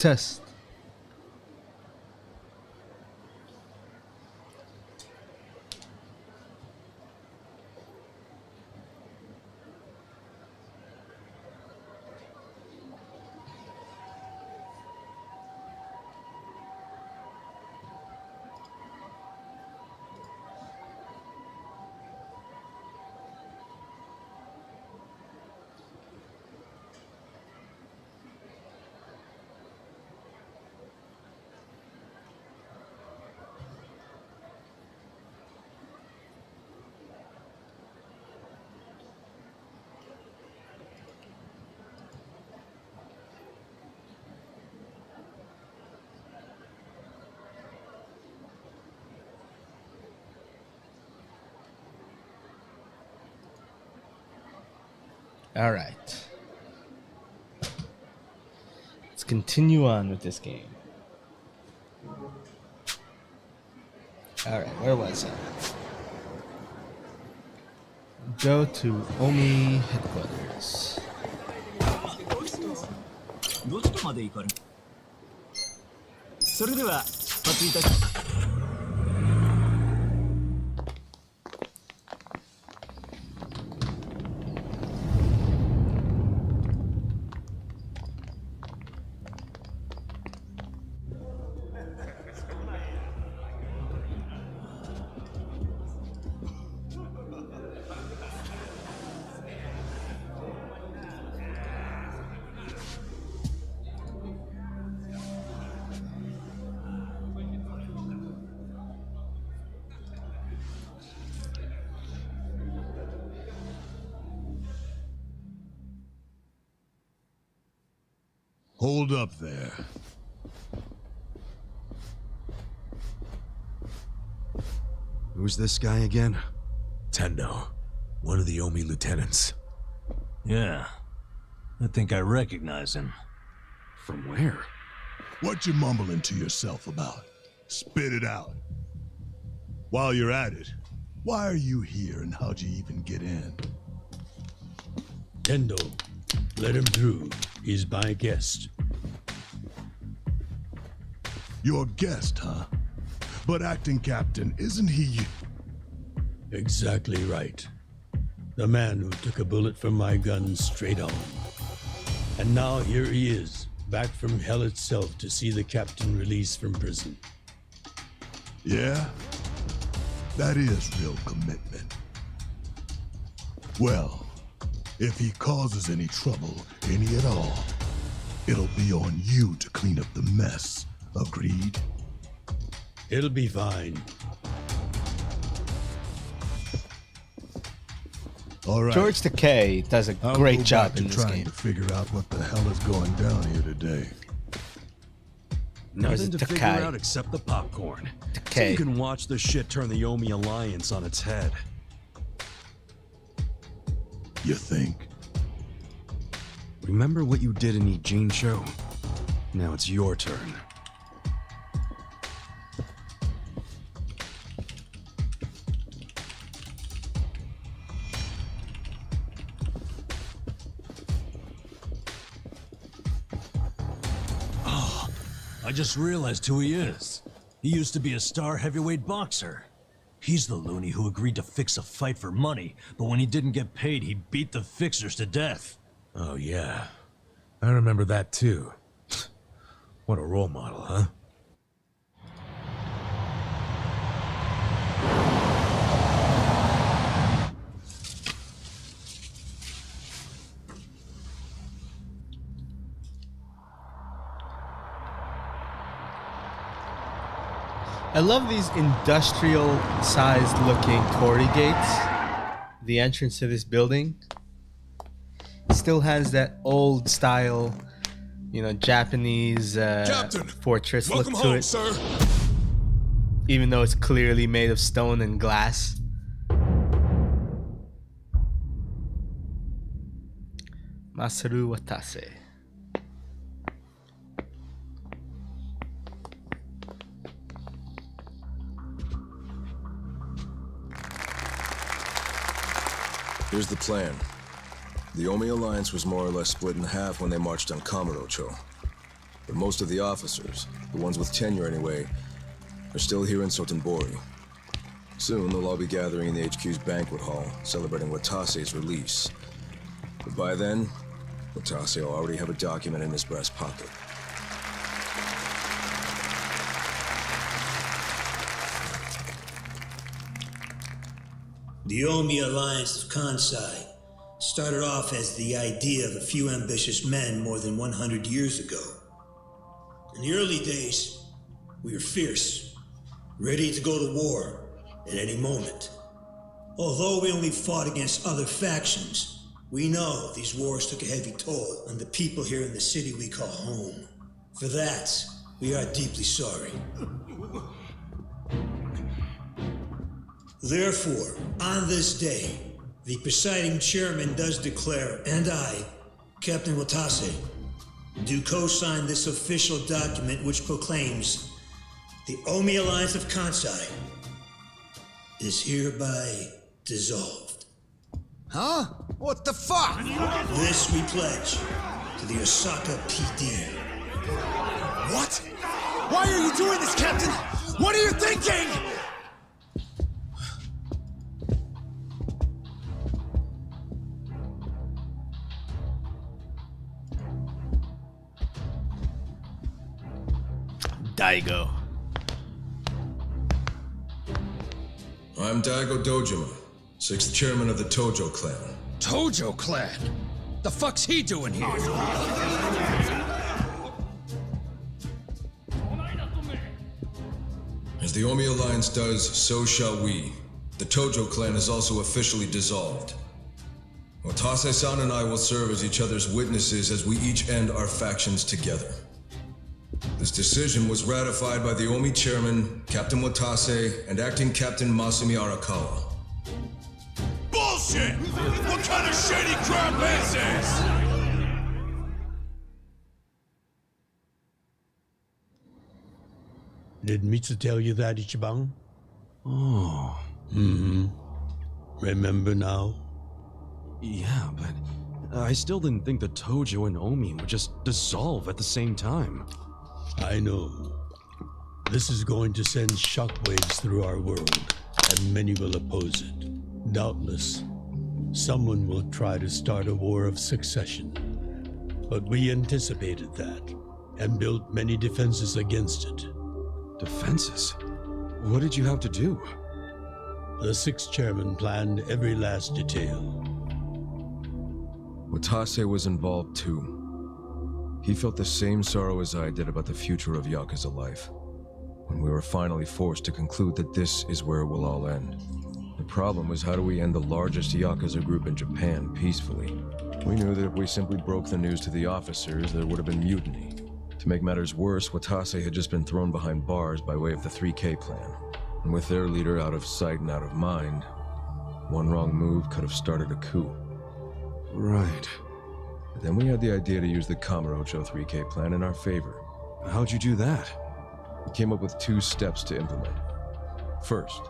Test. All right. Let's continue on with this game. All right, where was I? Go to Omi headquarters. どちらまで行かれる？それでは出発いたし。Hold up there. Who's this guy again? Tendo, one of the Omi lieutenants. Yeah, I think I recognize him. From where? What you mumbling to yourself about? Spit it out. While you're at it, why are you here and how'd you even get in? Tendo, let him through. He's my guest. Your guest, huh? But acting captain, isn't he? Exactly right. The man who took a bullet from my gun straight on. And now here he is, back from hell itself to see the captain released from prison. Yeah? That is real commitment. Well, if he causes any trouble, any at all, it'll be on you to clean up the mess. Agreed? It'll be fine. All right. George Takei does a I'll great go job back in to this trying game. to figure out what the hell is going down here today. Or is Nothing it to figure Takai? out except the popcorn. So Takei. you can watch the shit turn the Omi Alliance on its head. You think? Remember what you did in Ijincho? Now it's your turn. I just realized who he is. He used to be a star heavyweight boxer. He's the loony who agreed to fix a fight for money, but when he didn't get paid, he beat the fixers to death. Oh, yeah. I remember that, too. What a role model, huh? I love these industrial-sized looking torii gates. The entrance to this building still has that old style, you know, Japanese fortress look to it. Sir. Even though it's clearly made of stone and glass. Masaru Watase. Here's the plan. The Omi Alliance was more or less split in half when they marched on Kamurocho. But most of the officers, the ones with tenure anyway, are still here in Sotenbori. Soon they'll all be gathering in the HQ's banquet hall, celebrating Watase's release. But by then, Watase will already have a document in his breast pocket. The Omi Alliance of Kansai started off as the idea of a few ambitious men more than 100 years ago. In the early days, we were fierce, ready to go to war at any moment. Although we only fought against other factions, we know these wars took a heavy toll on the people here in the city we call home. For that, we are deeply sorry. Therefore, on this day, the presiding chairman does declare, and I, Captain Watase, do co-sign this official document which proclaims the Omi Alliance of Kansai is hereby dissolved. Huh? What the fuck? This we pledge to the Osaka PD. What? Why are you doing this, Captain? What are you thinking? Daigo. I'm Daigo Dojima, 6th chairman of the Tojo clan. Tojo clan? The fuck's he doing here? As the Omi Alliance does, so shall we. The Tojo clan is also officially dissolved. Watase-san and I will serve as each other's witnesses as we each end our factions together. This decision was ratified by the Omi chairman, Captain Watase, and acting Captain Masumi Arakawa. Bullshit! What kind of shady crap is this? Did Mitsu tell you that, Ichiban? Oh. Remember now? Yeah, but I still didn't think the Tojo and Omi would just dissolve at the same time. I know. This is going to send shockwaves through our world, and many will oppose it. Doubtless, someone will try to start a war of succession. But we anticipated that, and built many defenses against it. Defenses? What did you have to do? The 6th chairman planned every last detail. Watase was involved too. He felt the same sorrow as I did about the future of Yakuza life, when we were finally forced to conclude that this is where it will all end. The problem was, how do we end the largest Yakuza group in Japan peacefully? We knew that if we simply broke the news to the officers, there would have been mutiny. To make matters worse, Watase had just been thrown behind bars by way of the 3K plan. And with their leader out of sight and out of mind, one wrong move could have started a coup. Right. But then we had the idea to use the Kamurocho 3K plan in our favor. How'd you do that? We came up with 2 steps to implement. First,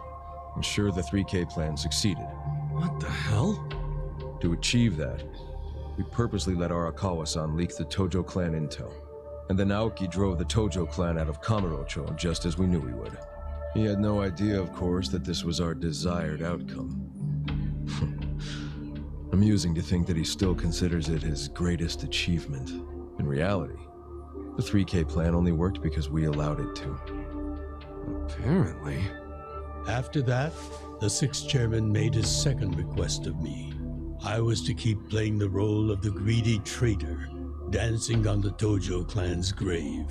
ensure the 3K plan succeeded. What the hell? To achieve that, we purposely let Arakawa-san leak the Tojo clan intel. And then Aoki drove the Tojo clan out of Kamurocho just as we knew he would. He had no idea, of course, that this was our desired outcome. Amusing to think that he still considers it his greatest achievement. In reality, the 3K plan only worked because we allowed it to. Apparently. After that, the 6th chairman made his second request of me. I was to keep playing the role of the greedy traitor, dancing on the Tojo clan's grave.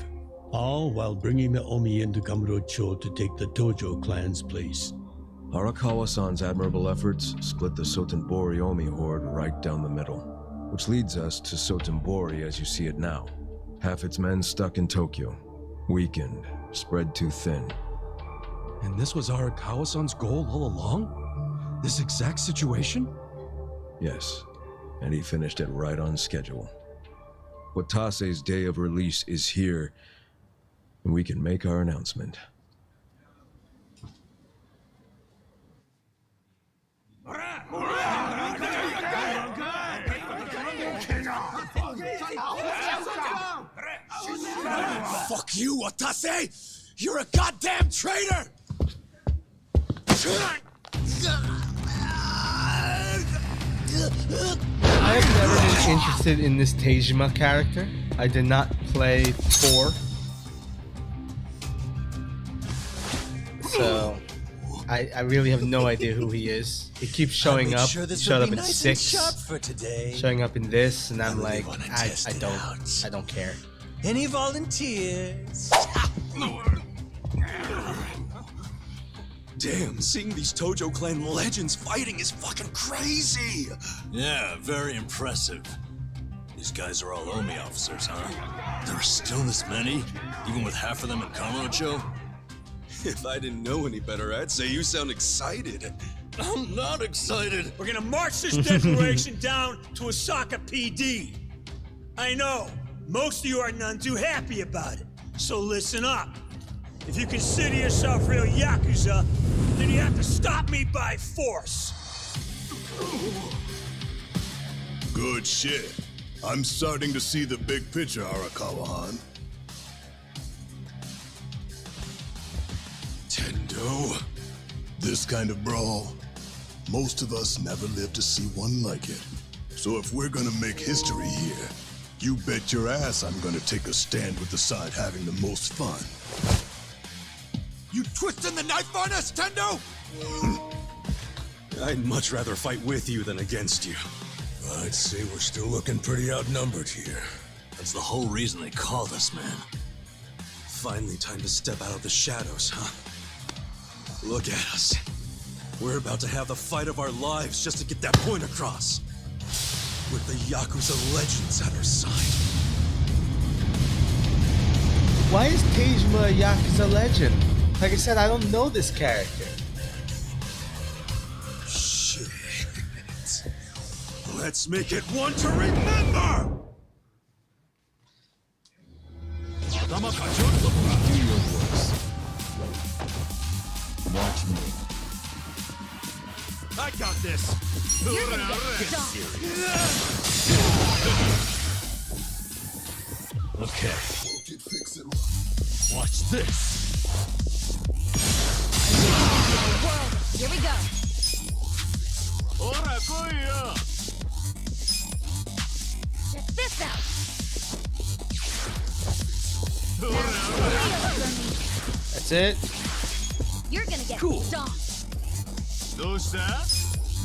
All while bringing the Omi into Kamurocho to take the Tojo clan's place. Arakawa-san's admirable efforts split the Sotenbori Omi horde right down the middle, which leads us to Sotenbori as you see it now. Half its men stuck in Tokyo, weakened, spread too thin. And this was Arakawa-san's goal all along? This exact situation? Yes, and he finished it right on schedule. Watase's day of release is here, and we can make our announcement. Fuck you, Watase! You're a goddamn traitor! I have never been interested in this Tejima character. I did not play 4. So I really have no idea who he is. He keeps showing up. He showed up in 6, for today. showing up in this, and I'm like, wanna I test it out. don't care. Any volunteers? Damn, seeing these Tojo clan legends fighting is fucking crazy! Yeah, very impressive. These guys are all Omi officers, huh? There are still this many? Even with half of them in Kamurocho? If I didn't know any better, I'd say you sound excited. I'm not excited. We're gonna march this declaration down to Osaka PD. I know, most of you are none too happy about it, so listen up. If you consider yourself real Yakuza, then you have to stop me by force. Good shit. I'm starting to see the big picture, Arakawa-han. Tendo. This kind of brawl, most of us never lived to see one like it. So if we're gonna make history here, you bet your ass I'm gonna take a stand with the side having the most fun. You twisting the knife on us, Tendo? I'd much rather fight with you than against you. I'd say we're still looking pretty outnumbered here. That's the whole reason they called us, man. Finally time to step out of the shadows, huh? Look at us. We're about to have the fight of our lives just to get that point across. With the Yakuza legends at our side. Why is Tejima a Yakuza legend? Like I said, I don't know this character. Shit. Let's make it one to remember! Do your worst. Watch me. I got this. You're gonna get stomped. Okay. Watch this. Here we go. Check this out. That's it. You're gonna get stomped.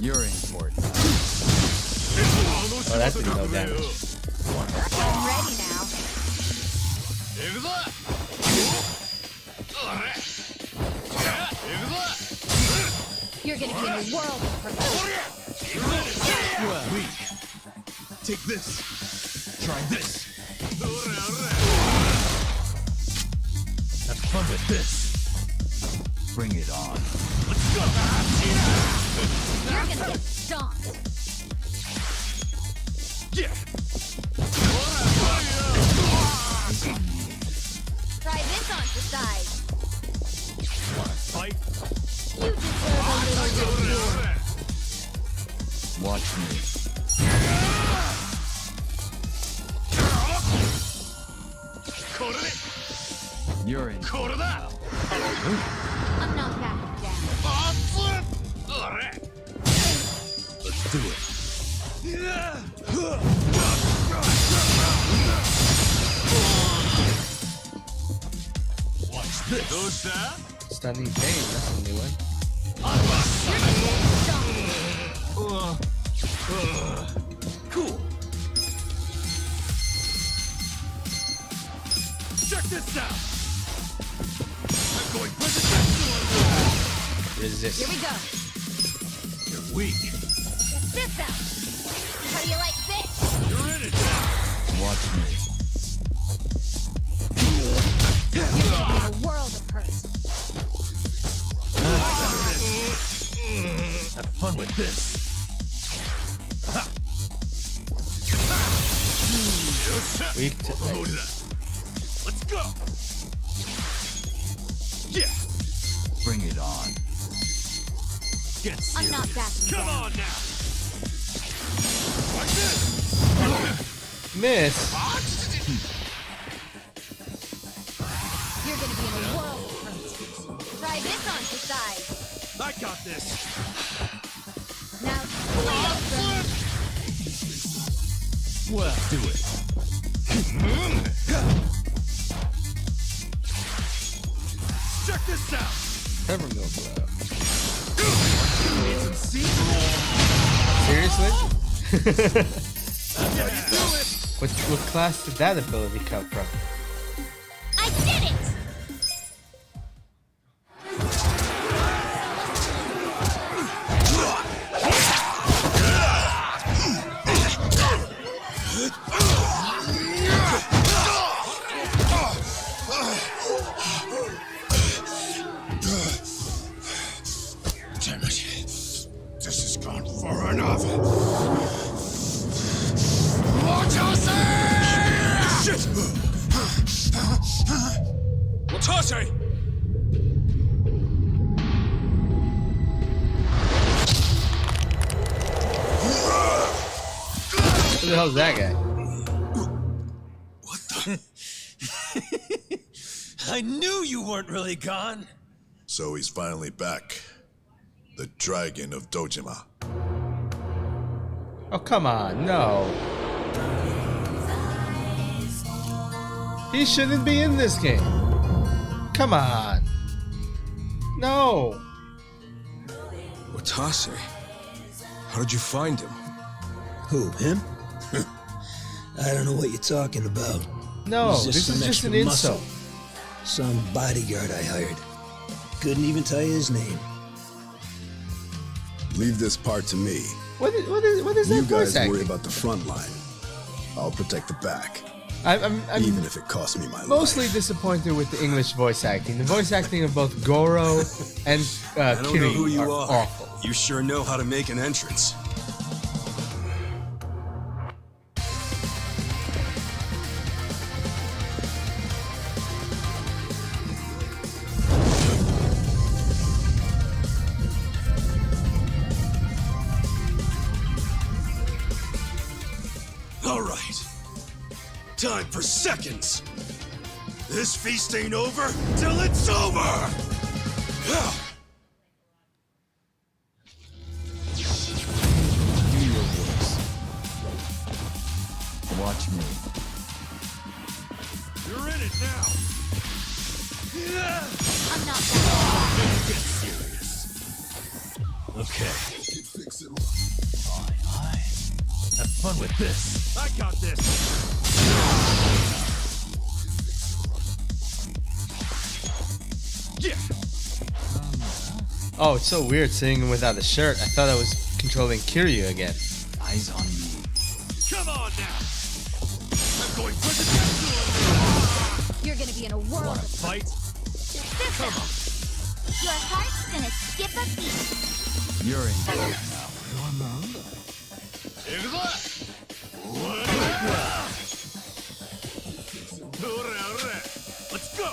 You're in for it. Oh, that did no damage. I'm ready now. You're gonna be in a world of hurt. You are weak. Take this. Try this. Have fun with this. Bring it on. Let's go. You're gonna get stomped. Yeah. Try this on the side. Wanna fight? You deserve a little reward. Watch me. You're in. I'm not backing down. Let's do it. Watch this. Stunning pain, that's a new one. Cool. Check this out. I'm going presidential. Resist. Here we go. You're weak. Check this out. How do you like this? You're in it now. Watch me. You're gonna be in a world of hurt. Have fun with this. Weak to Let's go. Yeah. Bring it on. Get serious. I'm not backing Come down. on now. Like this. miss. gonna be in a world of hurt. Try this on for size. I got this. Now twist them. Well, do it. Check this out. Never go for that. Seriously? What class did that ability come from? I did it! Damn it. This has gone far enough. Shit! Watase! Who the hell's that guy? What the? I knew you weren't really gone. So he's finally back. The Dragon of Dojima. Oh, come on, no. He shouldn't be in this game. Come on. No. Watase, how did you find him? Who, him? I don't know what you're talking about. No, He's this is some just an extra insult. muscle. Some bodyguard I hired. Couldn't even tell you his name. Leave this part to me. What is that You voice guys acting? worry about the front line. I'll protect the back. I'm Even if it costs me my mostly life. disappointed with the English voice acting. The voice acting of both Goro and I don't know who Kiryu you are are. awful. You sure know how to make an entrance. All right. Time for seconds. This feast ain't over till it's over. Do your worst. Watch me. You're in it now. I'm not that. Get serious. Okay. Fix it. Aye. Have fun with this. I got this. Yeah. Oh, it's so weird seeing him without a shirt. I thought I was controlling Kiryu again. Eyes on me. Come on now. I'm going for the capsule. You're gonna be in a world Wanna of fight? this out. Your heart's gonna skip a beat. You're in danger now. Let's go.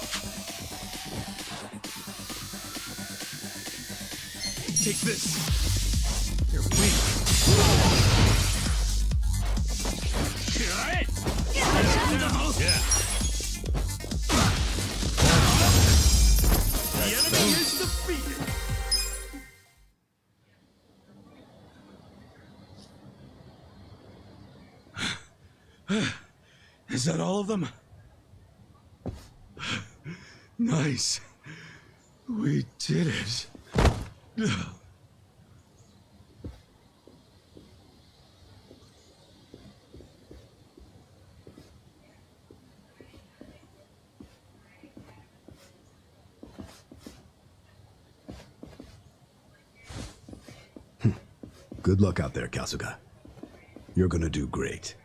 Take this. You're weak. Yeah. The enemy is defeated. Is that all of them? Nice. We did it. Good luck out there, Kasuga. You're gonna do great.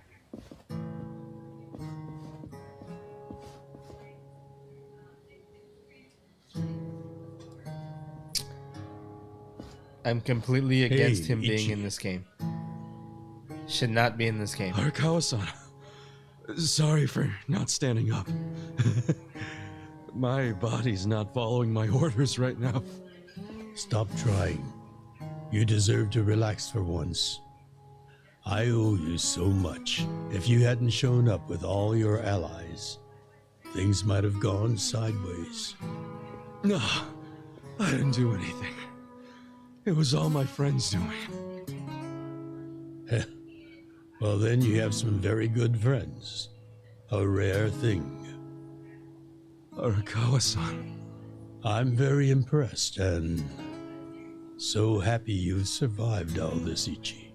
I'm completely against Hey, him being Ichi. in this game. Should not be in this game. Arakawa-san, sorry for not standing up. My body's not following my orders right now. Stop trying. You deserve to relax for once. I owe you so much. If you hadn't shown up with all your allies, things might have gone sideways. No, I didn't do anything. It was all my friends doing. Well, then you have some very good friends. A rare thing. Arakawa-san. I'm very impressed and so happy you've survived all this, Ichi.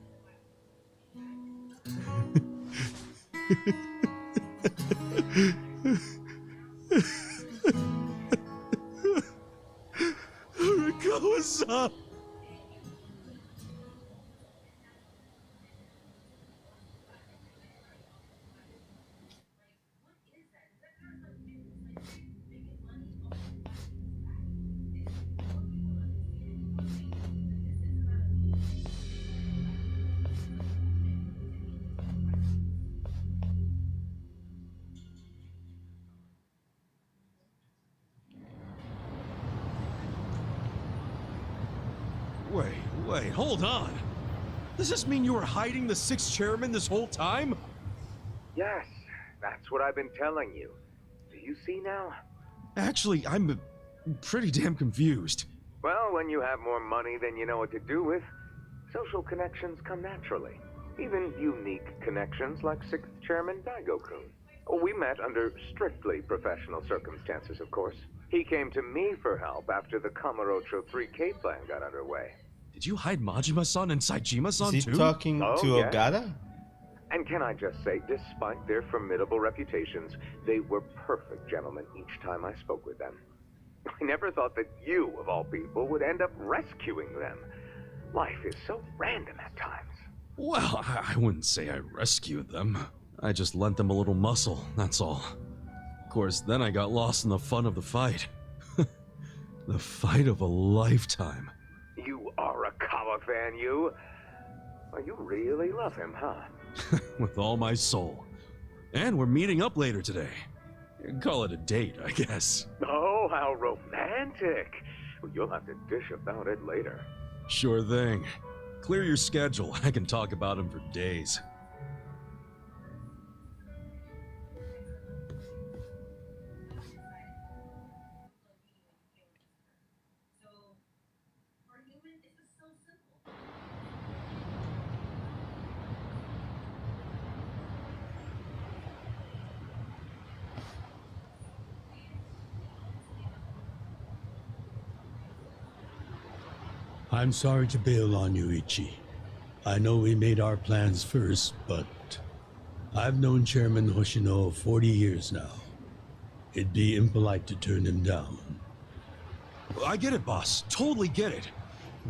Arakawa-san! Wait, hold on! Does this mean you were hiding the sixth chairman this whole time? Yes, that's what I've been telling you. Do you see now? Actually, I'm pretty damn confused. Well, when you have more money than you know what to do with, social connections come naturally. Even unique connections like 6th Chairman Daigo-kun. We met under strictly professional circumstances, of course. He came to me for help after the Kamurocho 3K plan got underway. Did you hide Majima-san and Saejima-san Is he too? talking to yes. Ogata? And can I just say, despite their formidable reputations, they were perfect gentlemen each time I spoke with them. I never thought that you, of all people, would end up rescuing them. Life is so random at times. Well, I wouldn't say I rescued them. I just lent them a little muscle, that's all. Of course, then I got lost in the fun of the fight. The fight of a lifetime. You are a Kawa fan, you. Well, you really love him, huh? With all my soul. And we're meeting up later today. Call it a date, I guess. Oh, how romantic. Well, you'll have to dish about it later. Sure thing. Clear your schedule. I can talk about him for days. I'm sorry to bail on you, Ichi. I know we made our plans first, but I've known Chairman Hoshino 40 years now. It'd be impolite to turn him down. I get it, boss. Totally get it.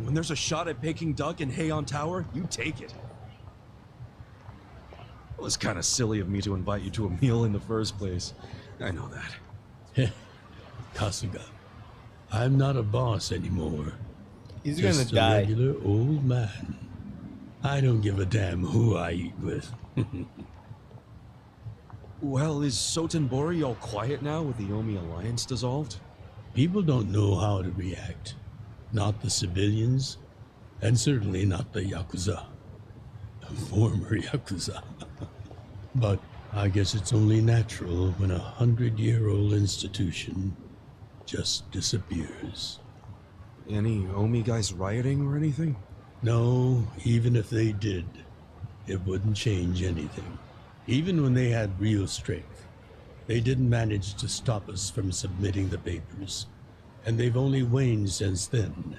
When there's a shot at Peking Duck in Heian Tower, you take it. It was kind of silly of me to invite you to a meal in the first place. I know that. Kasuga, I'm not a boss anymore. He's Just gonna die. A regular old man. I don't give a damn who I eat with. Well, is Sotenbori all quiet now with the Omi alliance dissolved? People don't know how to react. Not the civilians, and certainly not the Yakuza. Former Yakuza. But I guess it's only natural when a 100-year-old institution just disappears. Any Omi guys rioting or anything? No, even if they did, it wouldn't change anything. Even when they had real strength, they didn't manage to stop us from submitting the papers. And they've only waned since then.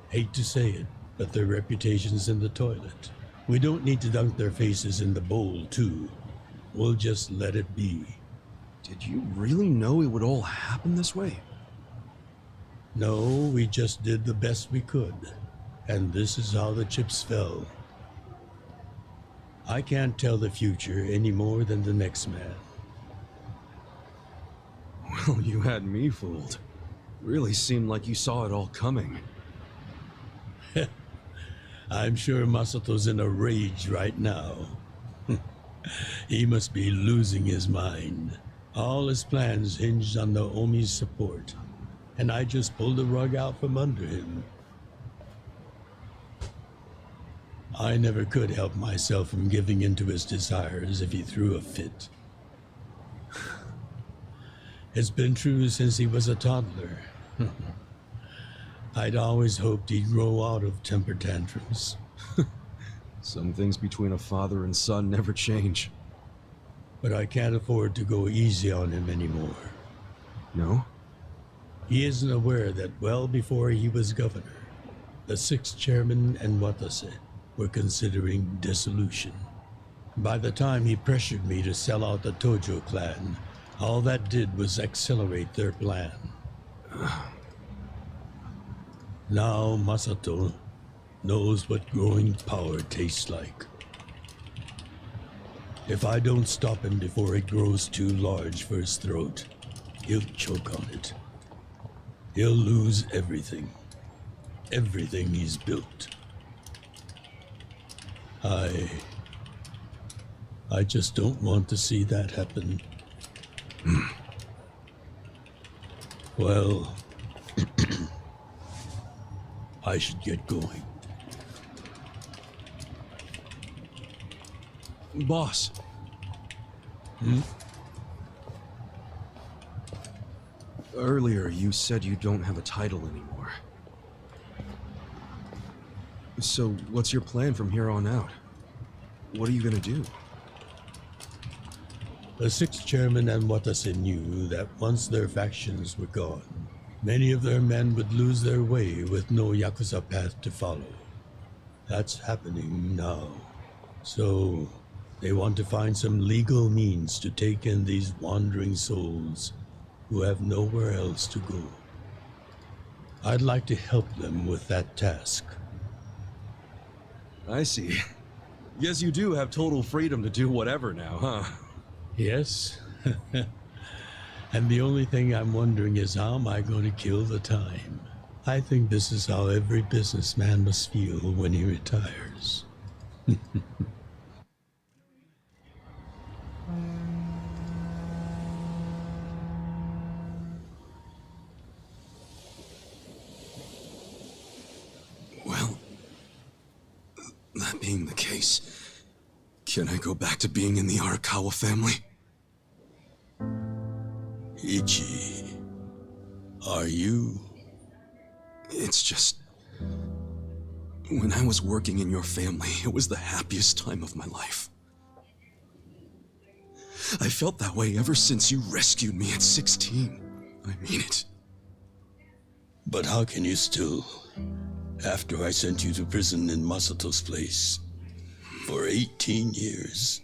Hate to say it, but their reputation's in the toilet. We don't need to dunk their faces in the bowl, too. We'll just let it be. Did you really know it would all happen this way? No, we just did the best we could. And this is how the chips fell. I can't tell the future any more than the next man. Well, you had me fooled. Really seemed like you saw it all coming. I'm sure Masato's in a rage right now. He must be losing his mind. All his plans hinged on the Omi's support, and I just pulled the rug out from under him. I never could help myself from giving in to his desires if he threw a fit. It's been true since he was a toddler. I'd always hoped he'd grow out of temper tantrums. Some things between a father and son never change. But I can't afford to go easy on him anymore. No? He isn't aware that well before he was governor, the sixth chairman and Watase were considering dissolution. By the time he pressured me to sell out the Tojo clan, all that did was accelerate their plan. Now Masato knows what growing power tastes like. If I don't stop him before it grows too large for his throat, he'll choke on it. He'll lose everything. Everything he's built. I just don't want to see that happen. Well, I should get going. Boss. Earlier, you said you don't have a title anymore. So, what's your plan from here on out? What are you gonna do? The sixth chairman and Watase knew that once their factions were gone, many of their men would lose their way with no Yakuza path to follow. That's happening now. So, they want to find some legal means to take in these wandering souls who have nowhere else to go. I'd like to help them with that task. I see. Guess you do have total freedom to do whatever now, huh? Yes. And the only thing I'm wondering is how am I going to kill the time? I think this is how every businessman must feel when he retires. Well, that being the case, can I go back to being in the Arakawa family? Ichi, are you? It's just... when I was working in your family, it was the happiest time of my life. I felt that way ever since you rescued me at 16. I mean it. But how can you still, after I sent you to prison in Masato's place, for 18 years,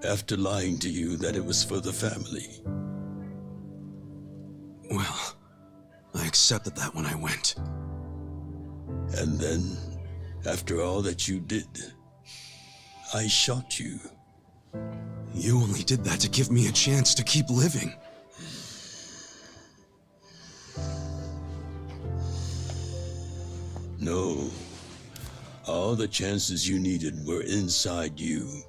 after lying to you that it was for the family? Well, I accepted that when I went. And then, after all that you did, I shot you. You only did that to give me a chance to keep living. No. All the chances you needed were inside you.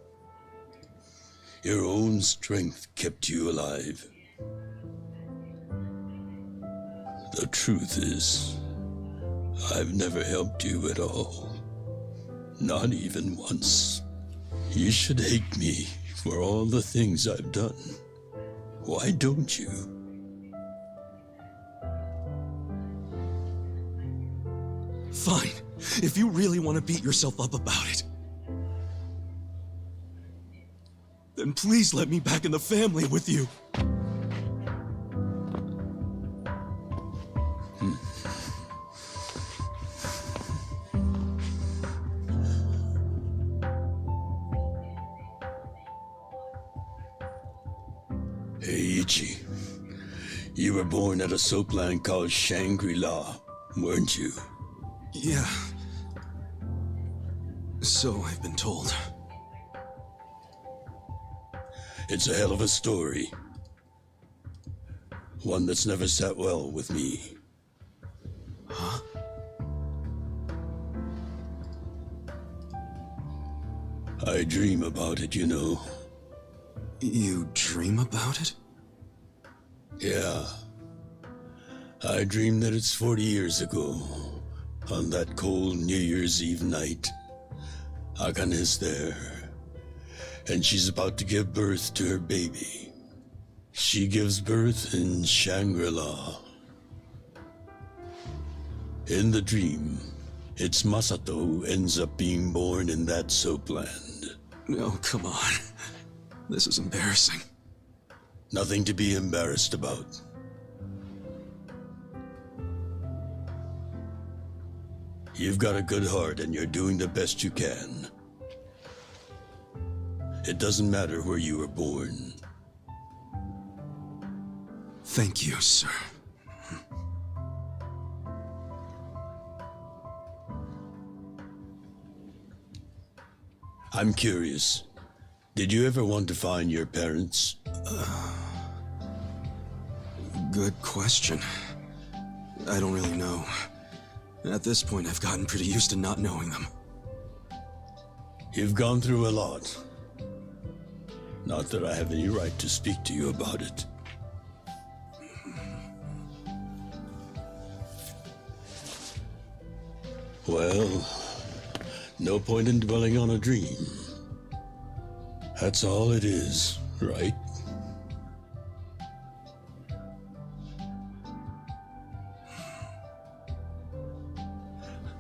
Your own strength kept you alive. The truth is, I've never helped you at all. Not even once. You should hate me for all the things I've done. Why don't you? Fine. If you really want to beat yourself up about it, then please let me back in the family with you. Hey, Ichi. You were born at a soapland called Shangri-La, weren't you? Yeah. So I've been told. It's a hell of a story. One that's never sat well with me. Huh? I dream about it, you know. You dream about it? Yeah. I dream that it's 40 years ago, on that cold New Year's Eve night. Akane's there, and she's about to give birth to her baby. She gives birth in Shangri-La. In the dream, it's Masato who ends up being born in that soapland. No, come on. This is embarrassing. Nothing to be embarrassed about. You've got a good heart and you're doing the best you can. It doesn't matter where you were born. Thank you, sir. I'm curious. Did you ever want to find your parents? Good question. I don't really know. At this point, I've gotten pretty used to not knowing them. You've gone through a lot. Not that I have any right to speak to you about it. Well, no point in dwelling on a dream. That's all it is, right?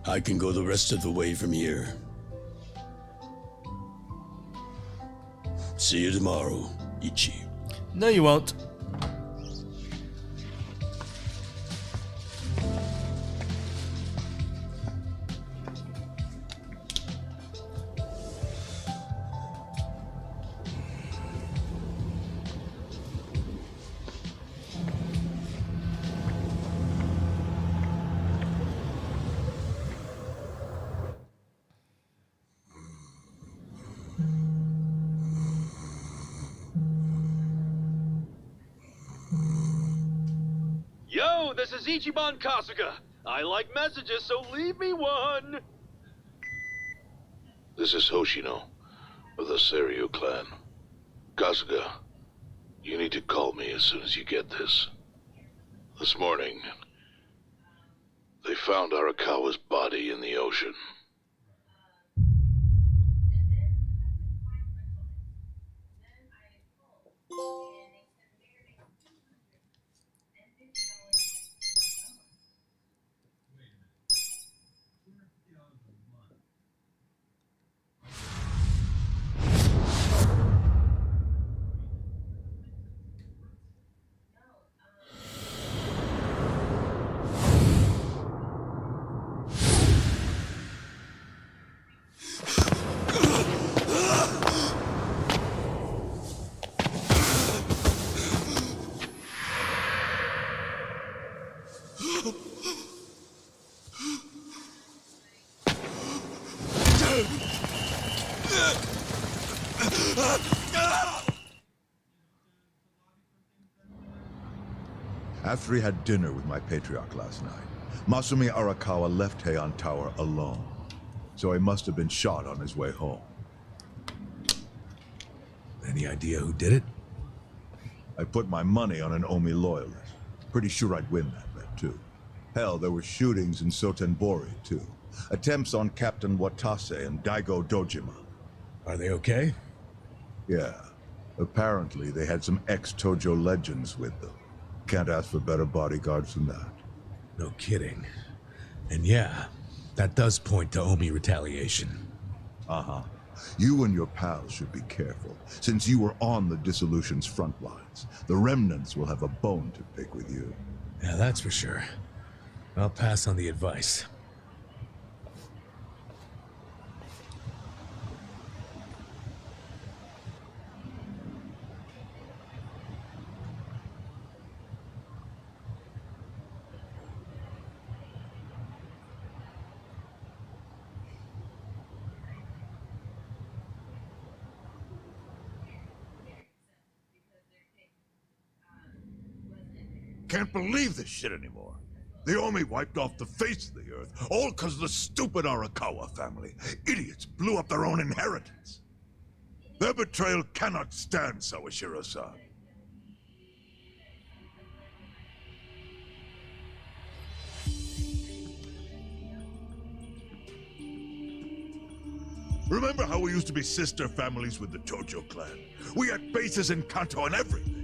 I can go the rest of the way from here. See you tomorrow, Ichi. No, you won't. Yo, this is Ichiban Kasuga. I like messages, so leave me one. This is Hoshino of the Seiryu clan. Kasuga, you need to call me as soon as you get this. This morning, they found Arakawa's body in the ocean. After he had dinner with my patriarch last night, Masumi Arakawa left Heian Tower alone. So he must have been shot on his way home. Any idea who did it? I put my money on an Omi loyalist. Pretty sure I'd win that bet, too. Hell, there were shootings in Sotenbori, too. Attempts on Captain Watase and Daigo Dojima. Are they okay? Yeah. Apparently, they had some ex-Tojo legends with them. Can't ask for better bodyguards than that. No kidding. And yeah, that does point to Omi retaliation. Uh-huh. You and your pals should be careful, since you were on the dissolution's front lines. The remnants will have a bone to pick with you. Yeah, that's for sure. I'll pass on the advice. Can't believe this shit anymore. The Omi wiped off the face of the earth, all because of the stupid Arakawa family. Idiots blew up their own inheritance. Their betrayal cannot stand, Sawashiro-san. Remember how we used to be sister families with the Tojo clan? We had bases in Kanto and everything.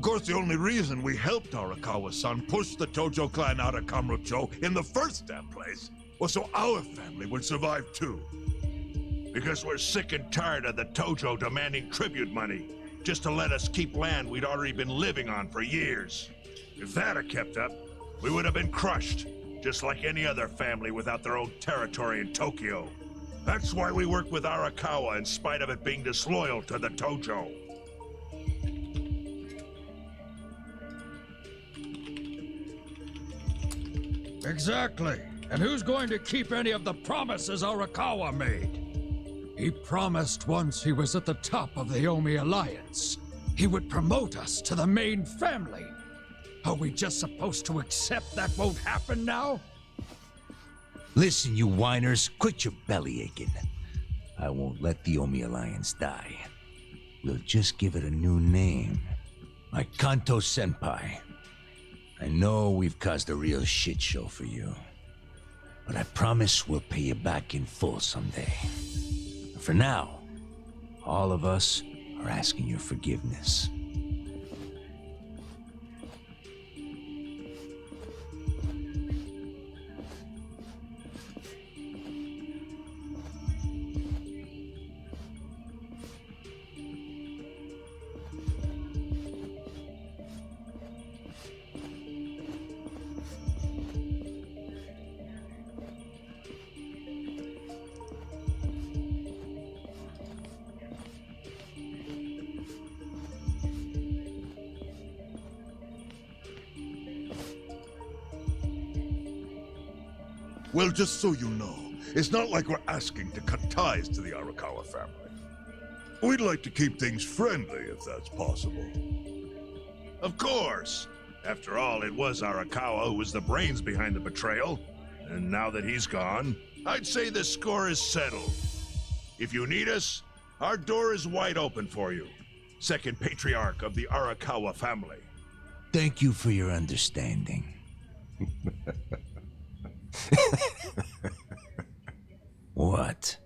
Of course, the only reason we helped Arakawa-san push the Tojo clan out of Kamurocho in the first damn place was so our family would survive too. Because we're sick and tired of the Tojo demanding tribute money just to let us keep land we'd already been living on for years. If that had kept up, we would have been crushed, just like any other family without their own territory in Tokyo. That's why we worked with Arakawa in spite of it being disloyal to the Tojo. Exactly. And who's going to keep any of the promises Arakawa made? He promised once he was at the top of the Omi Alliance, he would promote us to the main family. Are we just supposed to accept that won't happen now? Listen, you whiners, quit your belly aching. I won't let the Omi Alliance die. We'll just give it a new name. Like Kanto Senpai. I know we've caused a real shit show for you. But I promise we'll pay you back in full someday. For now, all of us are asking your forgiveness. Well, just so you know, it's not like we're asking to cut ties to the Arakawa family. We'd like to keep things friendly, if that's possible. Of course! After all, it was Arakawa who was the brains behind the betrayal. And now that he's gone, I'd say the score is settled. If you need us, our door is wide open for you. Second patriarch of the Arakawa family. Thank you for your understanding. What?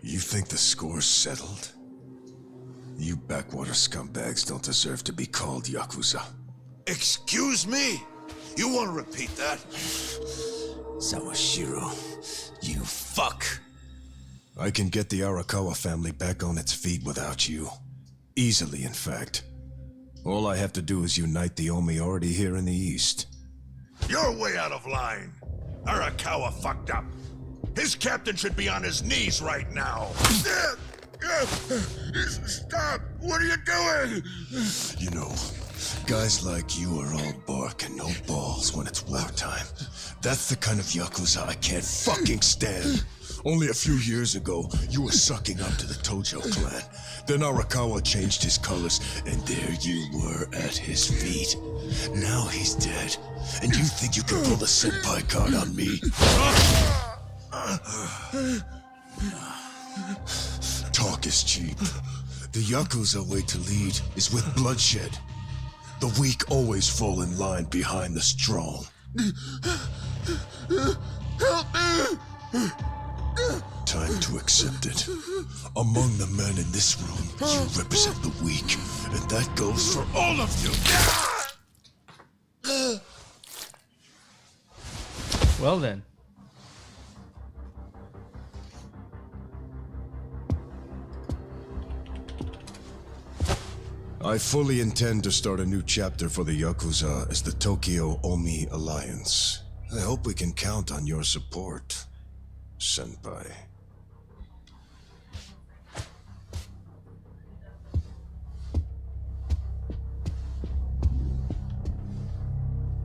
You think the score's settled? You backwater scumbags don't deserve to be called Yakuza. Excuse me? You want to repeat that? Sawashiro, you fuck! I can get the Arakawa family back on its feet without you. Easily, in fact. All I have to do is unite the Omi already here in the East. You're way out of line. Arakawa fucked up. His captain should be on his knees right now. Stop! What are you doing? You know, guys like you are all bark and no balls when it's wartime. That's the kind of Yakuza I can't fucking stand. Only a few years ago, you were sucking up to the Tojo clan. Then Arakawa changed his colors, and there you were at his feet. Now he's dead, and you think you can pull the senpai card on me? Talk is cheap. The Yakuza way to lead is with bloodshed. The weak always fall in line behind the strong. Help me! Time to accept it. Among the men in this room, you represent the weak, and that goes for all of you! Well then. I fully intend to start a new chapter for the Yakuza as the Tokyo Omi Alliance. I hope we can count on your support, Senpai.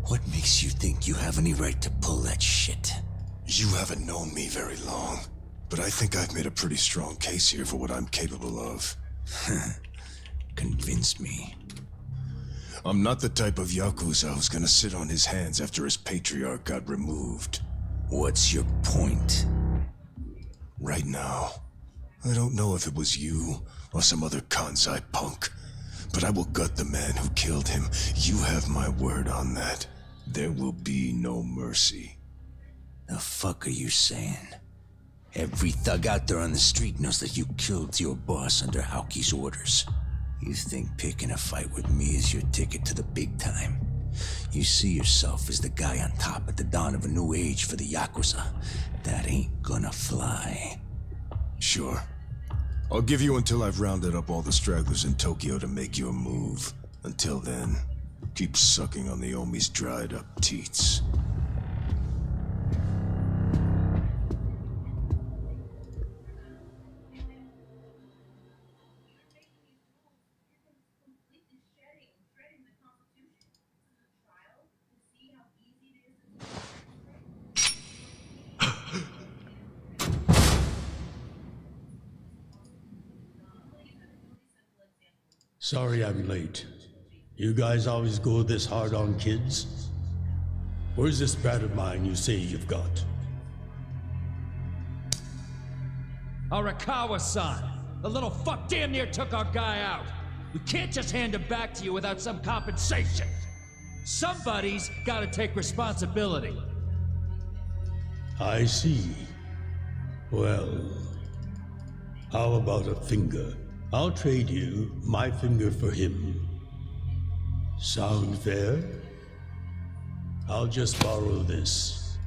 What makes you think you have any right to pull that shit? You haven't known me very long, but I think I've made a pretty strong case here for what I'm capable of. Convince me. I'm not the type of Yakuza who's gonna sit on his hands after his patriarch got removed. What's your point? Right now, I don't know if it was you or some other Kansai punk, but I will gut the man who killed him. You have my word on that. there will be no mercy. The fuck are you saying? Every thug out there on the street knows that you killed your boss under Haoki's orders. You think picking a fight with me is your ticket to the big time? You see yourself as the guy on top at the dawn of a new age for the Yakuza. That ain't gonna fly. Sure. I'll give you until I've rounded up all the stragglers in Tokyo to make your move. Until then, keep sucking on the Omi's dried up teats. Sorry I'm late. You guys always go this hard on kids? Where's this brat of mine you say you've got? Arakawa-san! The little fuck damn near took our guy out! We can't just hand him back to you without some compensation! Somebody's gotta take responsibility! I see. Well, how about a finger? I'll trade you my finger for him. Sound fair? I'll just borrow this.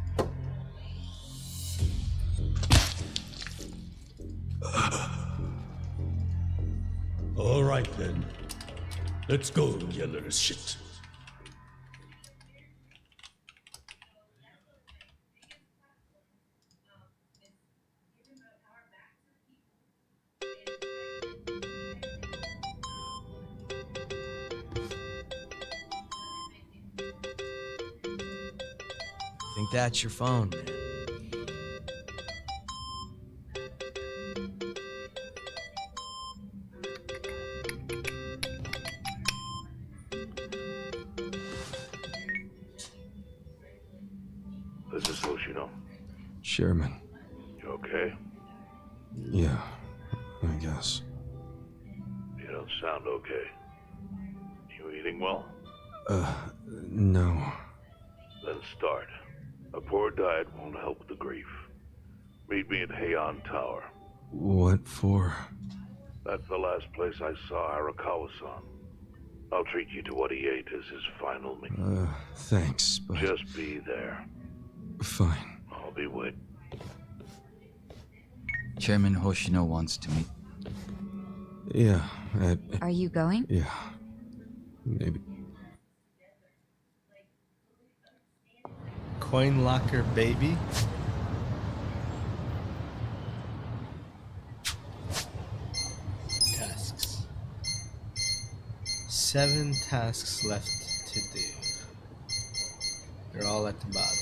All right then. Let's go, you little shit. Think that's your phone, man. This is Hoshino. Chairman. You okay? Yeah, I guess. You don't sound okay. You eating well? No. Then start. A poor diet won't help the grief. Meet me at Heian Tower. What for? That's the last place I saw Arakawa-san. I'll treat you to what he ate as his final meal. Thanks, but... Just be there. Fine. I'll be waiting. Chairman Hoshino wants to meet. Yeah, Are you going? yeah. Maybe. Coin locker baby. Tasks. 7 tasks left to do. They're all at the bottom.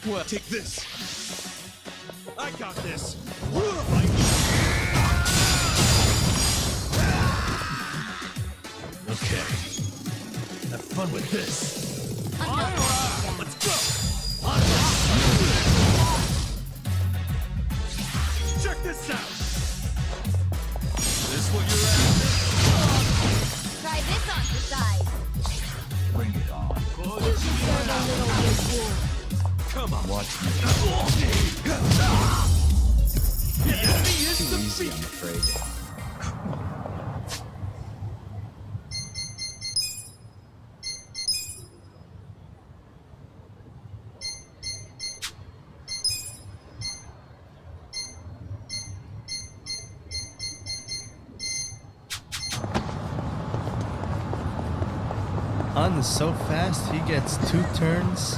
Well, take this. I got this. Okay. Have fun with this. Let's go! Check this out! This what you're after? Try this on the side. Bring it on. Come on. Watch me. The enemy is Too easy, I'm afraid. Han is so fast, he gets 2 turns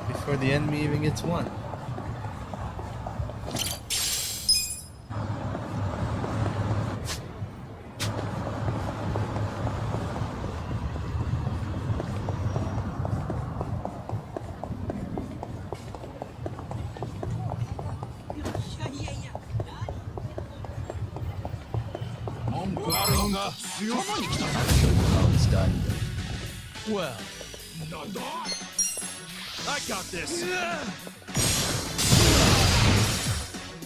before the enemy even gets 1. Oh, it's done. Well. I got this.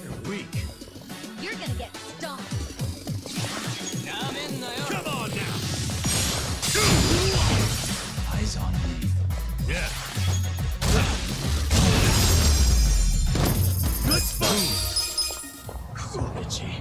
You're weak. You're gonna get stomped. Come on now. Eyes on me. Yeah. Good spot. So itchy.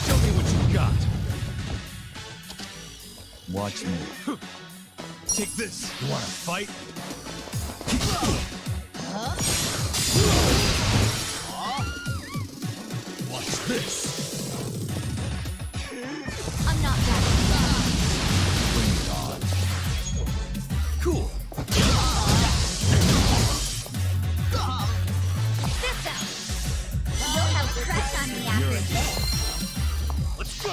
Show me what you got. Watch me. Take this. You want to fight? Watch this. I'm not that. Bring it on. Cool. This out. You'll have a crush on me after this. Let's go.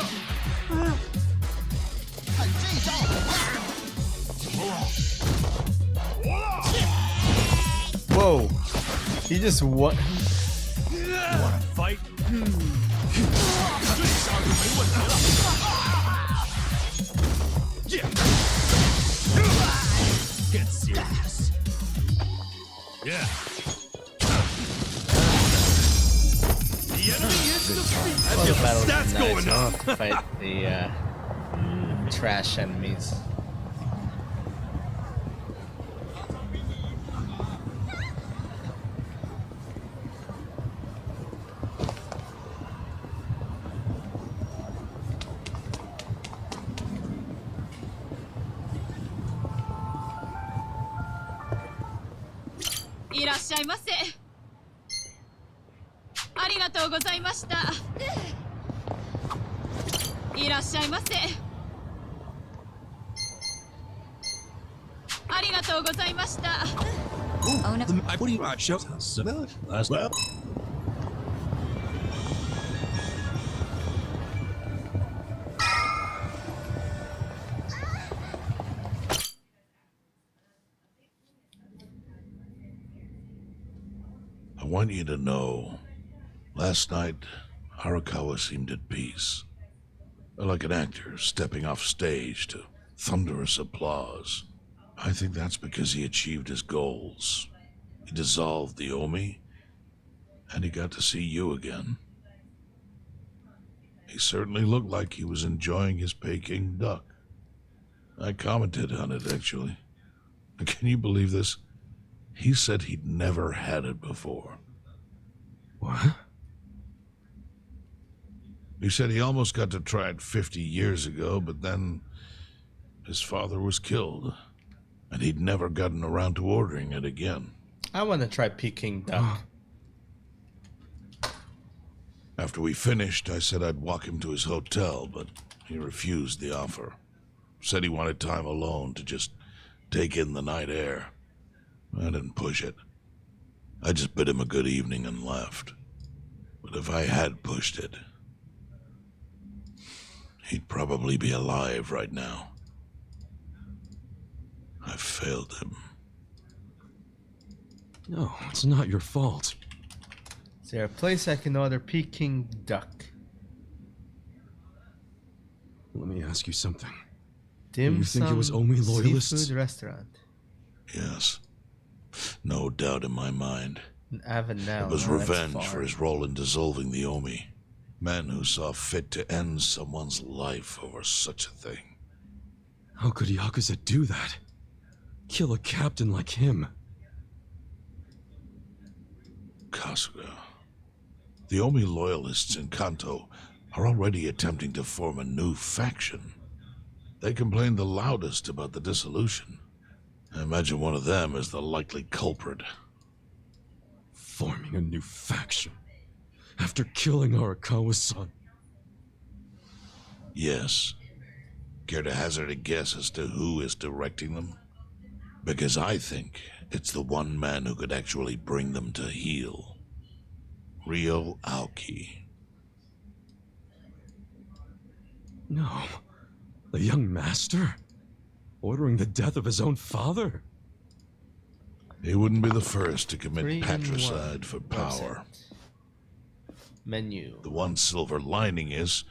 Whoa! He just what? Want to fight? Get serious. Yeah. The enemy is defeated. Well, the battle Stats is nice. going I don't up. have to fight the trash enemies. Oh no. What do you want? Show Last well. I want you to know, last night, Arakawa seemed at peace. Like an actor stepping off stage to thunderous applause. I think that's because he achieved his goals. He dissolved the Omi, and he got to see you again. He certainly looked like he was enjoying his Peking duck. I commented on it, actually. Can you believe this? He said he'd never had it before. What? He said he almost got to try it 50 years ago, but then his father was killed, and he'd never gotten around to ordering it again. I want to try Peking duck. After we finished, I said I'd walk him to his hotel, but he refused the offer. Said he wanted time alone to just take in the night air. I didn't push it. I just bid him a good evening and left. But if I had pushed it, he'd probably be alive right now. I failed him. No, it's not your fault. Is there a place I can order Peking duck? Let me ask you something. Dim you think it was sum Omi loyalists? seafood restaurant. Yes. No doubt in my mind. In Avenel. It was Oh, that's revenge far. for his role in dissolving the Omi. Men who saw fit to end someone's life over such a thing. How could Yakuza do that? Kill a captain like him? Kasuga. The Omi loyalists in Kanto are already attempting to form a new faction. They complain the loudest about the dissolution. I imagine one of them is the likely culprit. Forming a new faction? After killing Arakawa's son? Yes. Care to hazard a guess as to who is directing them? Because I think it's the one man who could actually bring them to heel. Ryo Aoki. No. The young master? Ordering the death of his own father? He wouldn't be the first to commit 3-in-1 patricide for power. Menu. The one silver lining is,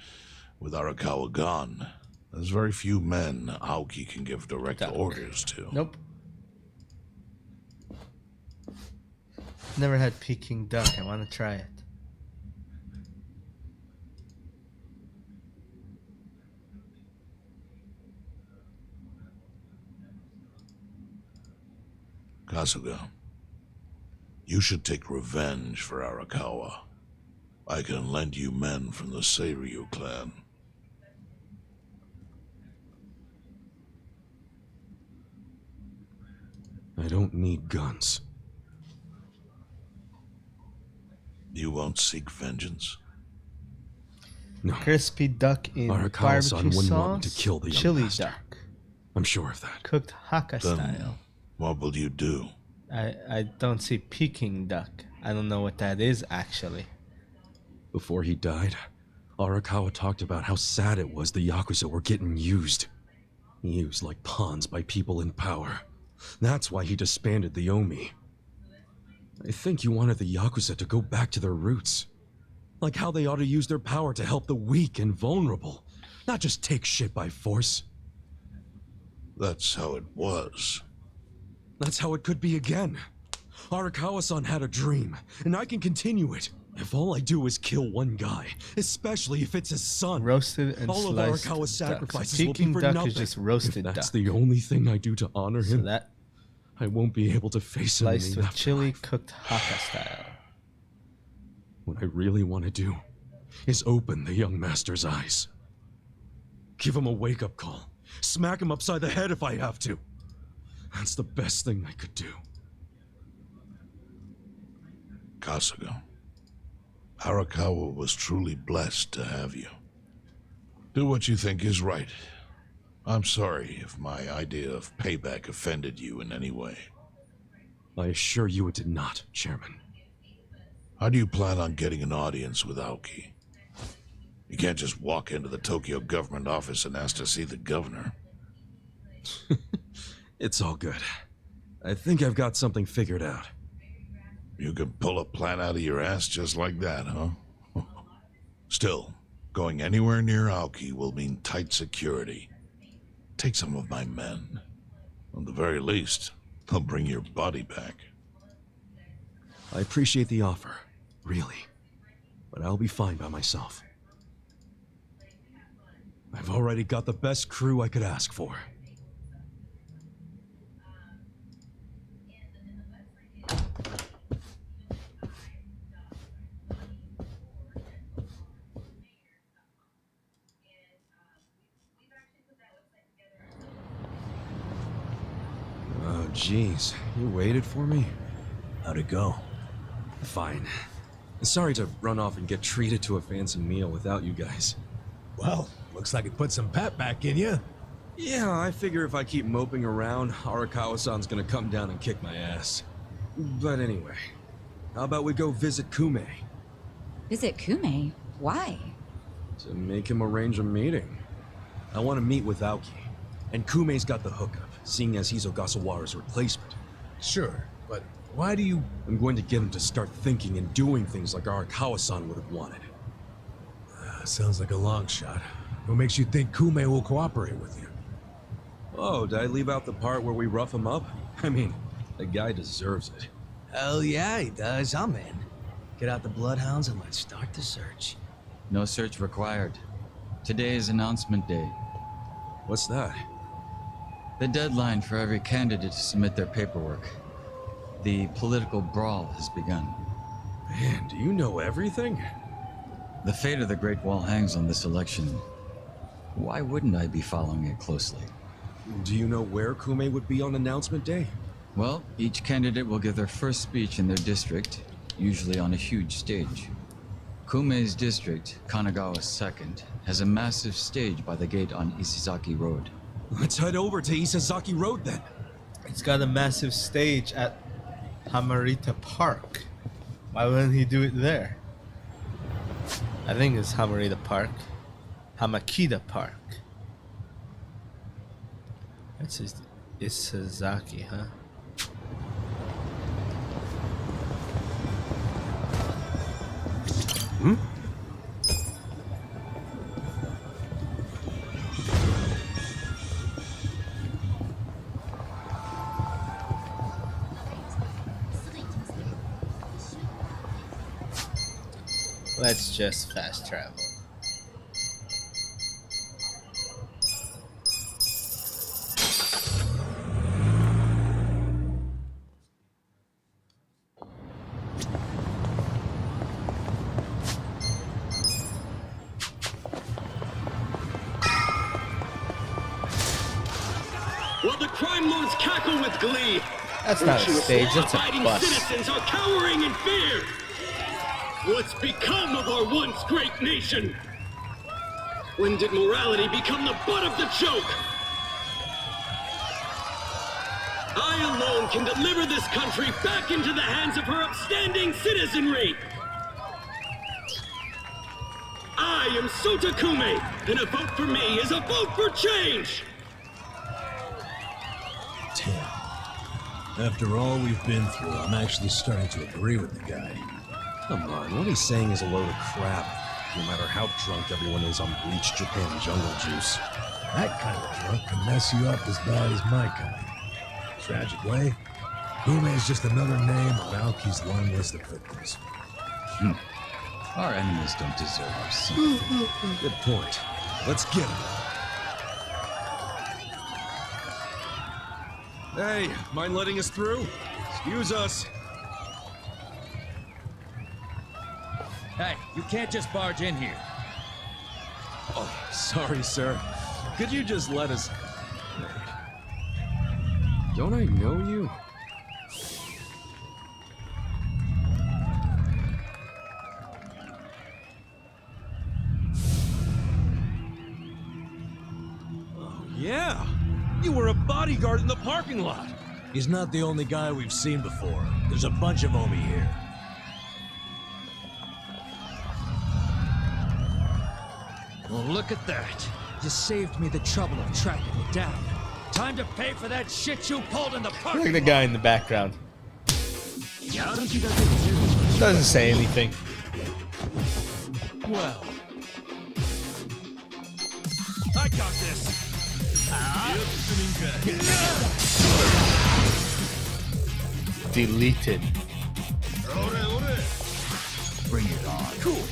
with Arakawa gone, there's very few men Aoki can give direct orders to. Nope. Never had Peking duck. I want to try it. Kasuga, you should take revenge for Arakawa. I can lend you men from the Seiryu clan. I don't need guns. You won't seek vengeance? No. Crispy duck in Arakawa-san barbecue wouldn't sauce. want me to kill the young chili master. duck. I'm sure of that. Cooked Hakka Then style. what will you do? I don't see Peking duck. I don't know what that is actually. Before he died, Arakawa talked about how sad it was the Yakuza were getting used. Used like pawns by people in power. That's why he disbanded the Omi. I think he wanted the Yakuza to go back to their roots. Like how they ought to use their power to help the weak and vulnerable, not just take shit by force. That's how it was. That's how it could be again. Arakawa-san had a dream, and I can continue it. If all I do is kill one guy, especially if it's his son, Roasted and all of sliced Arakawa's duck. sacrifices So will be Peking for duck nothing. is just roasted if that's duck. the only thing I do to honor him, that I won't be able to face him in sliced the with chili afterlife. cooked Hakka style. What I really want to do is open the young master's eyes. Give him a wake-up call. Smack him upside the head if I have to. That's the best thing I could do. Kasuga, Arakawa was truly blessed to have you. Do what you think is right. I'm sorry if my idea of payback offended you in any way. I assure you it did not, Chairman. How do you plan on getting an audience with Aoki? You can't just walk into the Tokyo government office and ask to see the governor. It's all good. I think I've got something figured out. You can pull a plan out of your ass just like that, huh? Still, going anywhere near Aoki will mean tight security. Take some of my men. At the very least, they'll bring your body back. I appreciate the offer, really. But I'll be fine by myself. I've already got the best crew I could ask for. Jeez, you waited for me? How'd it go? Fine. Sorry to run off and get treated to a fancy meal without you guys. Well, looks like it put some pep back in you. Yeah, I figure if I keep moping around, Arakawa-san's gonna come down and kick my ass. But anyway, how about we go visit Kume? Visit Kume? Why? To make him arrange a meeting. I want to meet with Aoki, and Kume's got the hookup, seeing as he's Ogasawara's replacement. Sure, but why do you... I'm going to get him to start thinking and doing things like Arakawa-san would have wanted. Sounds like a long shot. What makes you think Kume will cooperate with you? Oh, did I leave out the part where we rough him up? I mean, the guy deserves it. Hell yeah, he does. I'm in. Get out the bloodhounds and let's start the search. No search required. Today is announcement day. What's that? The deadline for every candidate to submit their paperwork. The political brawl has begun. Man, do you know everything? The fate of the Great Wall hangs on this election. Why wouldn't I be following it closely? Do you know where Kume would be on announcement day? Well, each candidate will give their first speech in their district, usually on a huge stage. Kume's district, Kanagawa's second, has a massive stage by the gate on Isizaki Road. Let's head over to Isizaki Road then. It's got a massive stage at Hamarita Park. Why wouldn't he do it there? I think it's Hamarita Park. Hamakita Park. That's his Isizaki, huh? Hmm? Let's just fast travel. While the crime lords cackle with glee, That's not a stage, that's a abiding bus. citizens are cowering in fear. What's become of our once great nation? When did morality become the butt of the joke? I alone can deliver this country back into the hands of her upstanding citizenry. I am Sota Kume, and a vote for me is a vote for change. After all we've been through, I'm actually starting to agree with the guy. Come on, what he's saying is a load of crap. No matter how drunk everyone is on bleached Japan jungle juice. That kind of drunk can mess you up as bad as my kind. Tragic way, Kume is just another name on Aoki's long list of victims. Our enemies don't deserve our sympathy. Good point. Let's get him. Hey, mind letting us through? Excuse us. Hey, you can't just barge in here. Oh, sorry, sir. Could you just let us... Don't I know you? Oh, yeah. You were a bodyguard in the parking lot. He's not the only guy we've seen before. There's a bunch of Omi here. Well, look at that. You saved me the trouble of tracking it down. Time to pay for that shit you pulled in the parking Look at the guy in the background. Doesn't say anything. Well, I got this. Deleted. bring it on. Cool.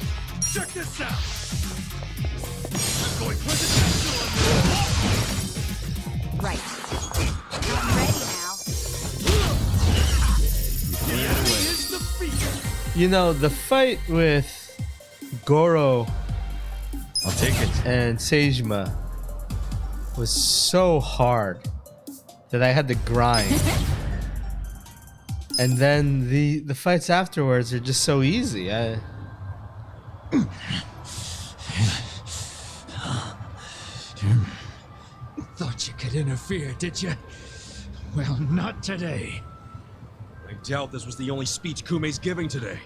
Check this out. I'm going presidential on this. Right. I'm ready now. Here's the feature. You know, the fight with Goro I'll take it. and Seijima was so hard that I had to grind And then the fights afterwards are just so easy. Thought you could interfere, did you? Well, not today. I doubt this was the only speech Kume's giving today.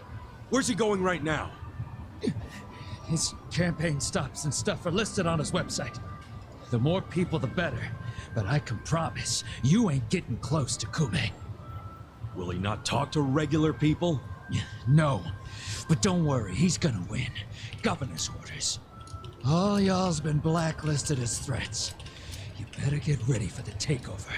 Where's he going right now? His campaign stops and stuff are listed on his website. The more people, the better. But I can promise, you ain't getting close to Kume. Will he not talk to regular people? No. But don't worry, he's gonna win. Governor's orders. All y'all's been blacklisted as threats. You better get ready for the takeover.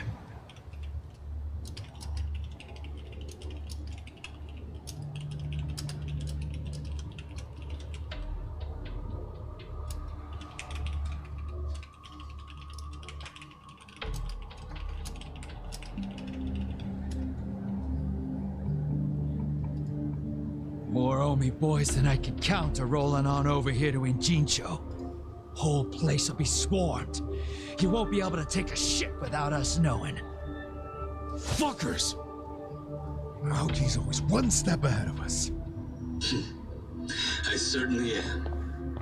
More Omi boys than I can count are rolling on over here to Injincho. Whole place will be swarmed. You won't be able to take a shit without us knowing. Fuckers! Aoki's always one step ahead of us. I certainly am.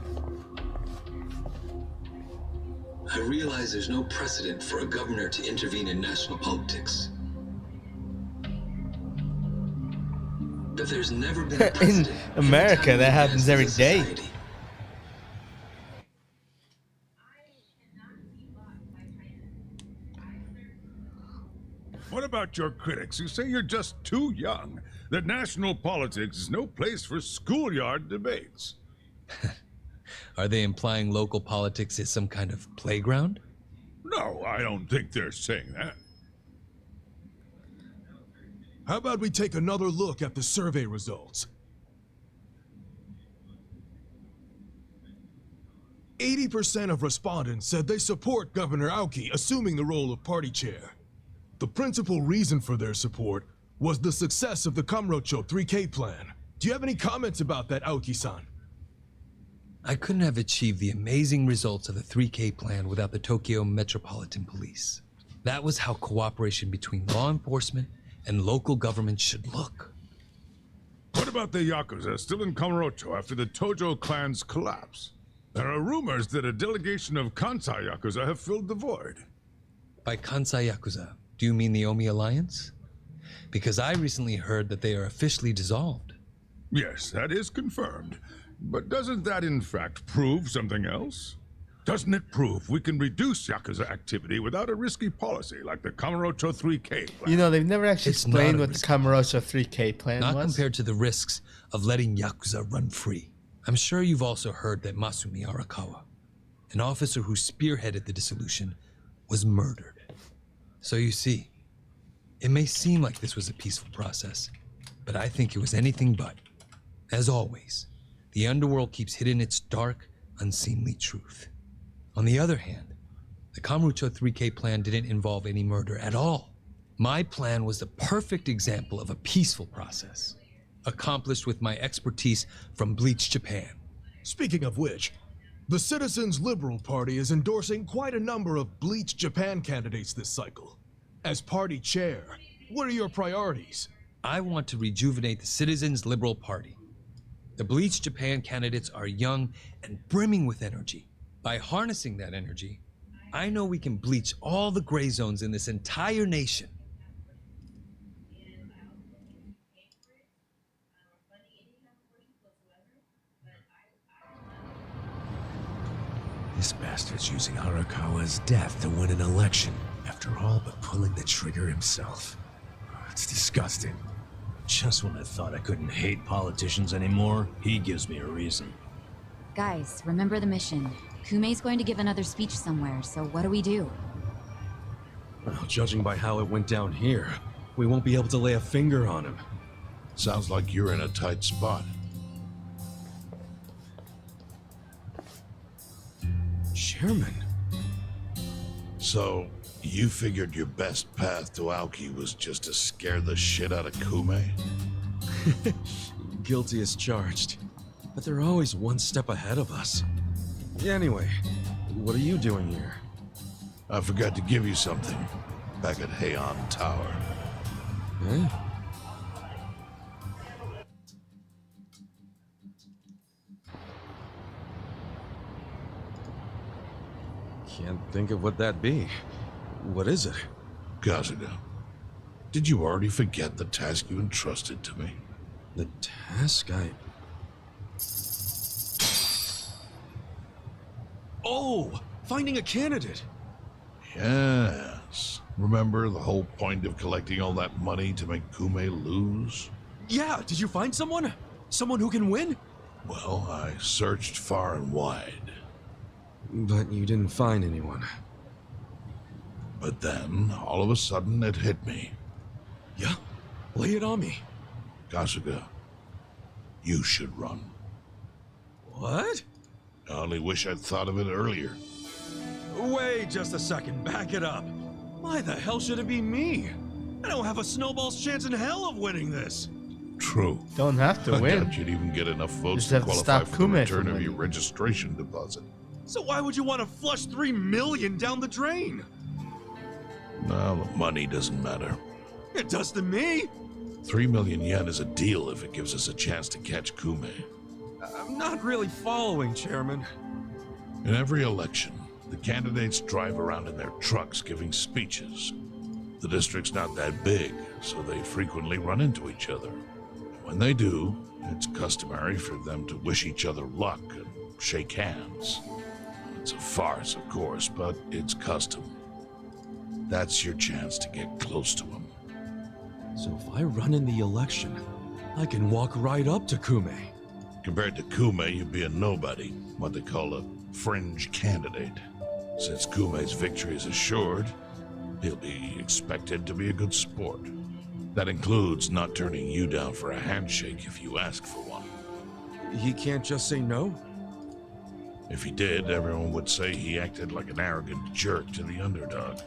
I realize there's no precedent for a governor to intervene in national politics. But there's never been a precedent in America, that happens every day. What about your critics who say you're just too young? That national politics is no place for schoolyard debates? Are they implying local politics is some kind of playground? No, I don't think they're saying that. How about we take another look at the survey results? 80% of respondents said they support Governor Aoki assuming the role of party chair. The principal reason for their support was the success of the Kamurocho 3K plan. Do you have any comments about that, Aoki-san? I couldn't have achieved the amazing results of the 3K plan without the Tokyo Metropolitan Police. That was how cooperation between law enforcement and local government should look. What about the Yakuza still in Kamurocho after the Tojo clan's collapse? There are rumors that a delegation of Kansai Yakuza have filled the void. By Kansai Yakuza, do you mean the Omi Alliance? Because I recently heard that they are officially dissolved. Yes, that is confirmed. But doesn't that in fact prove something else? Doesn't it prove we can reduce Yakuza activity without a risky policy like the Kamurocho 3K plan? You know, they've never actually It's explained not a what the Kamurocho 3K plan Not was. compared to the risks of letting Yakuza run free. I'm sure you've also heard that Masumi Arakawa, an officer who spearheaded the dissolution, was murdered. So you see, it may seem like this was a peaceful process, but I think it was anything but. As always, the underworld keeps hidden its dark, unseemly truth. On the other hand, the Kamurocho 3K plan didn't involve any murder at all. My plan was the perfect example of a peaceful process, accomplished with my expertise from Bleach Japan. Speaking of which, the Citizens Liberal Party is endorsing quite a number of Bleach Japan candidates this cycle. As party chair, what are your priorities? I want to rejuvenate the Citizens Liberal Party. The Bleach Japan candidates are young and brimming with energy. By harnessing that energy, I know we can bleach all the gray zones in this entire nation. This bastard's using Arakawa's death to win an election, after all but pulling the trigger himself. It's disgusting. Just when I thought I couldn't hate politicians anymore, he gives me a reason. Guys, remember the mission. Kume's going to give another speech somewhere, so what do we do? Well, judging by how it went down here, we won't be able to lay a finger on him. Sounds like you're in a tight spot. Chairman. So, you figured your best path to Aoki was just to scare the shit out of Kume? Guilty as charged. But they're always one step ahead of us. Anyway, what are you doing here? I forgot to give you something back at Heian Tower. Eh? Can't think of what that'd be. What is it? Kasuga, did you already forget the task you entrusted to me? The task Oh! Finding a candidate! Yes. Remember the whole point of collecting all that money to make Kume lose? Yeah, did you find someone? Someone who can win? Well, I searched far and wide. But you didn't find anyone. But then, all of a sudden, it hit me. Yeah? Lay it on me. Kasuga, you should run. What? I only wish I'd thought of it earlier. Wait just a second, back it up. Why the hell should it be me? I don't have a snowball's chance in hell of winning this. True. Don't have to I win. doubt you'd even get enough votes Just to have to qualify stop for the Kume return from of your winning. registration deposit. So why would you want to flush $3 million down the drain? Well, the money doesn't matter. It does to me. 3 million yen is a deal if it gives us a chance to catch Kume. I'm not really following, Chairman. In every election, the candidates drive around in their trucks giving speeches. The district's not that big, so they frequently run into each other. When they do, it's customary for them to wish each other luck and shake hands. It's a farce, of course, but it's custom. That's your chance to get close to him. So if I run in the election, I can walk right up to Kume. Compared to Kume, you'd be a nobody, what they call a fringe candidate. Since Kume's victory is assured, he'll be expected to be a good sport. That includes not turning you down for a handshake if you ask for one. He can't just say no? If he did, everyone would say he acted like an arrogant jerk to the underdog.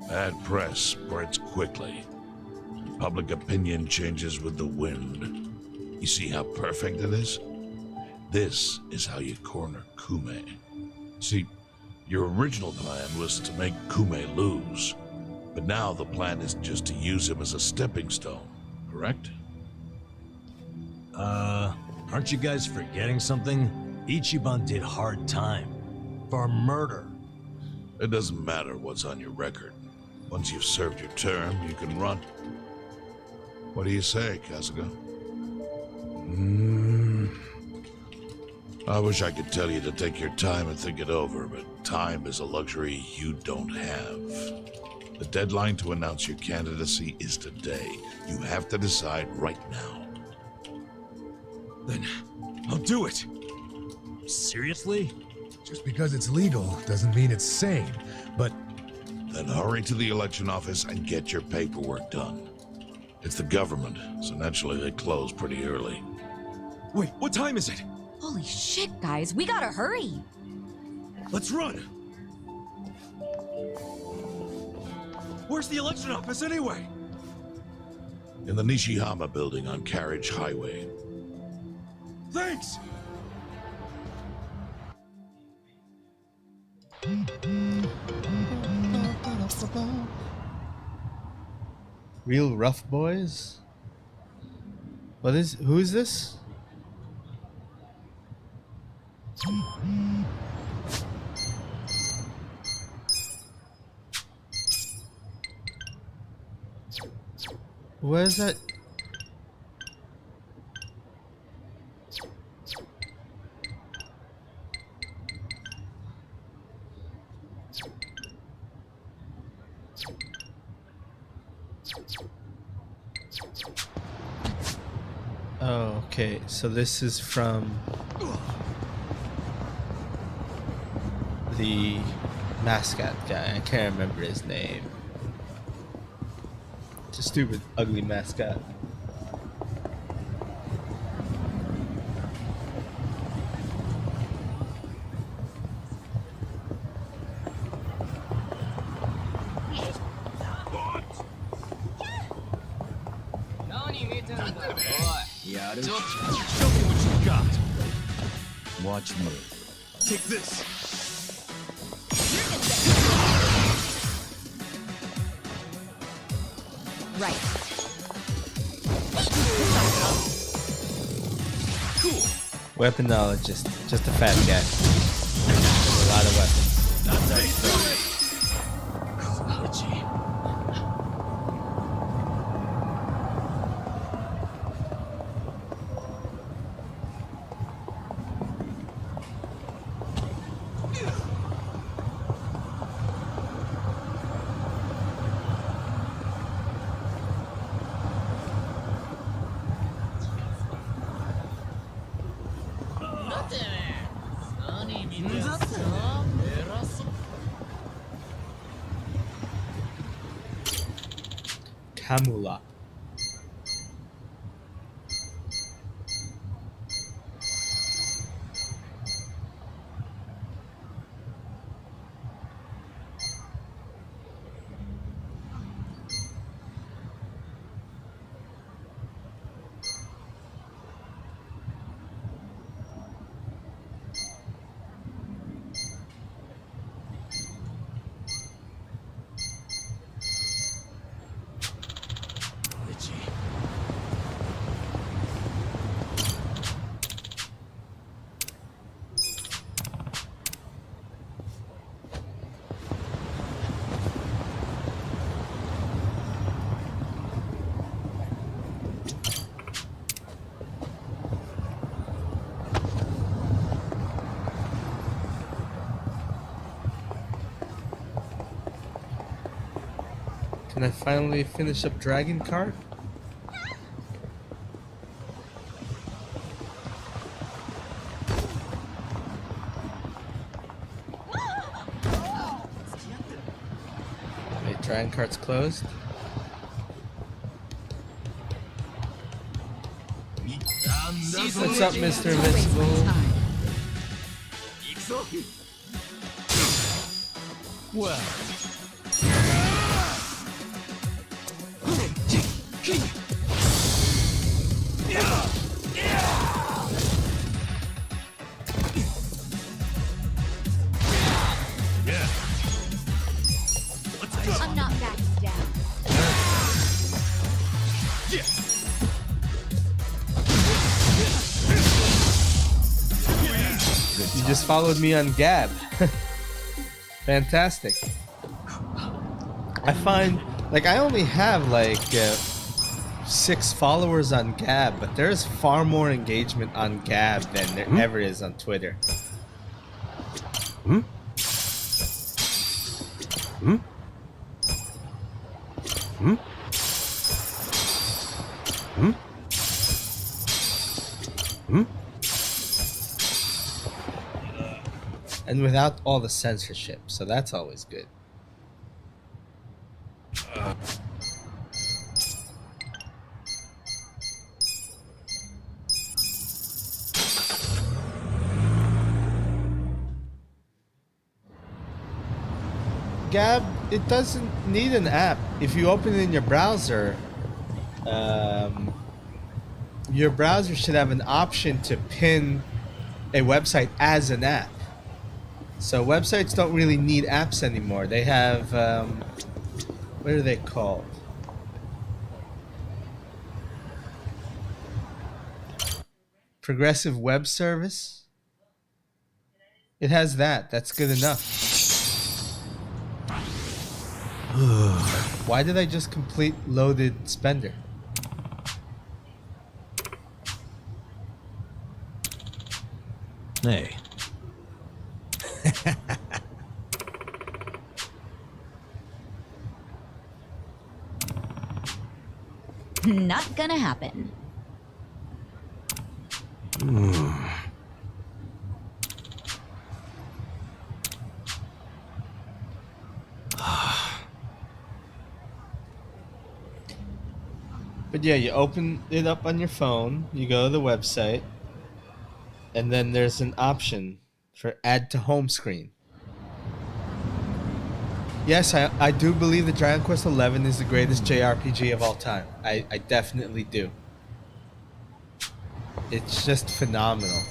Bad press spreads quickly. Public opinion changes with the wind. You see how perfect it is? This is how you corner Kume. See, your original plan was to make Kume lose. But now the plan is just to use him as a stepping stone, correct? Aren't you guys forgetting something? Ichiban did hard time. For murder. It doesn't matter what's on your record. Once you've served your term, you can run. What do you say, Kasuga? I wish I could tell you to take your time and think it over, but time is a luxury you don't have. The deadline to announce your candidacy is today. You have to decide right now. Then I'll do it. Seriously? Just because it's legal doesn't mean it's sane, but... Then hurry to the election office and get your paperwork done. It's the government, so naturally they close pretty early. Wait, what time is it? Holy shit, guys, we gotta hurry. Let's run. Where's the election office anyway? In the Nishihama building on Carriage Highway. Thanks! Real rough boys? Who is this? Where's that? Oh, okay. So this is from the mascot guy. I can't remember his name. It's a stupid, ugly mascot. Show me what you got. Watch me. Take this. Right. Cool. Weaponologist, just a fat guy. A lot of weapons. That's it. Kamula. Can I finally finish up Dragon Cart? Wait, Dragon Cart's closed. What's up, Mr. Invincible? Well. I'm not backing down. You just followed me on Gab. Fantastic. I find, like, I only have like 6 followers on Gab, but there's far more engagement on Gab than there ever is on Twitter. Hmm? Hmm? Hmm? Hmm? Hmm? And without all the censorship, so that's always good. Gab, it doesn't need an app. If you open it in your browser should have an option to pin a website as an app. So websites don't really need apps anymore. They have, what are they called? Progressive Web Service. It has that. That's good enough. Why did I just complete loaded spender? Hey. Not gonna happen. But yeah, you open it up on your phone, you go to the website, and then there's an option for add to home screen. Yes, I do believe that Dragon Quest XI is the greatest JRPG of all time. I definitely do. It's just phenomenal.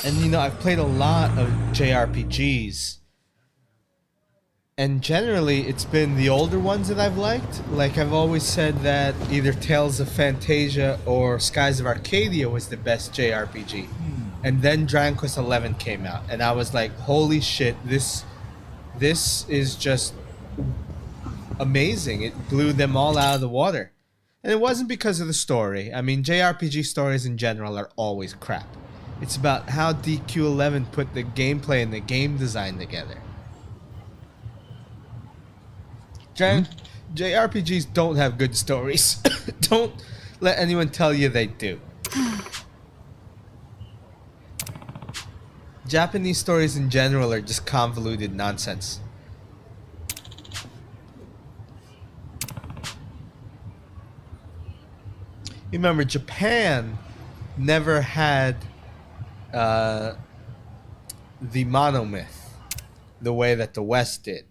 And you know, I've played a lot of JRPGs. And generally, it's been the older ones that I've liked. Like, I've always said that either Tales of Phantasia or Skies of Arcadia was the best JRPG. And then Dragon Quest XI came out. And I was like, holy shit, this is just amazing. It blew them all out of the water. And it wasn't because of the story. I mean, JRPG stories in general are always crap. It's about how DQ11 put the gameplay and the game design together. JRPGs don't have good stories. Don't let anyone tell you they do. Japanese stories in general are just convoluted nonsense. Remember, Japan never had the monomyth the way that the West did.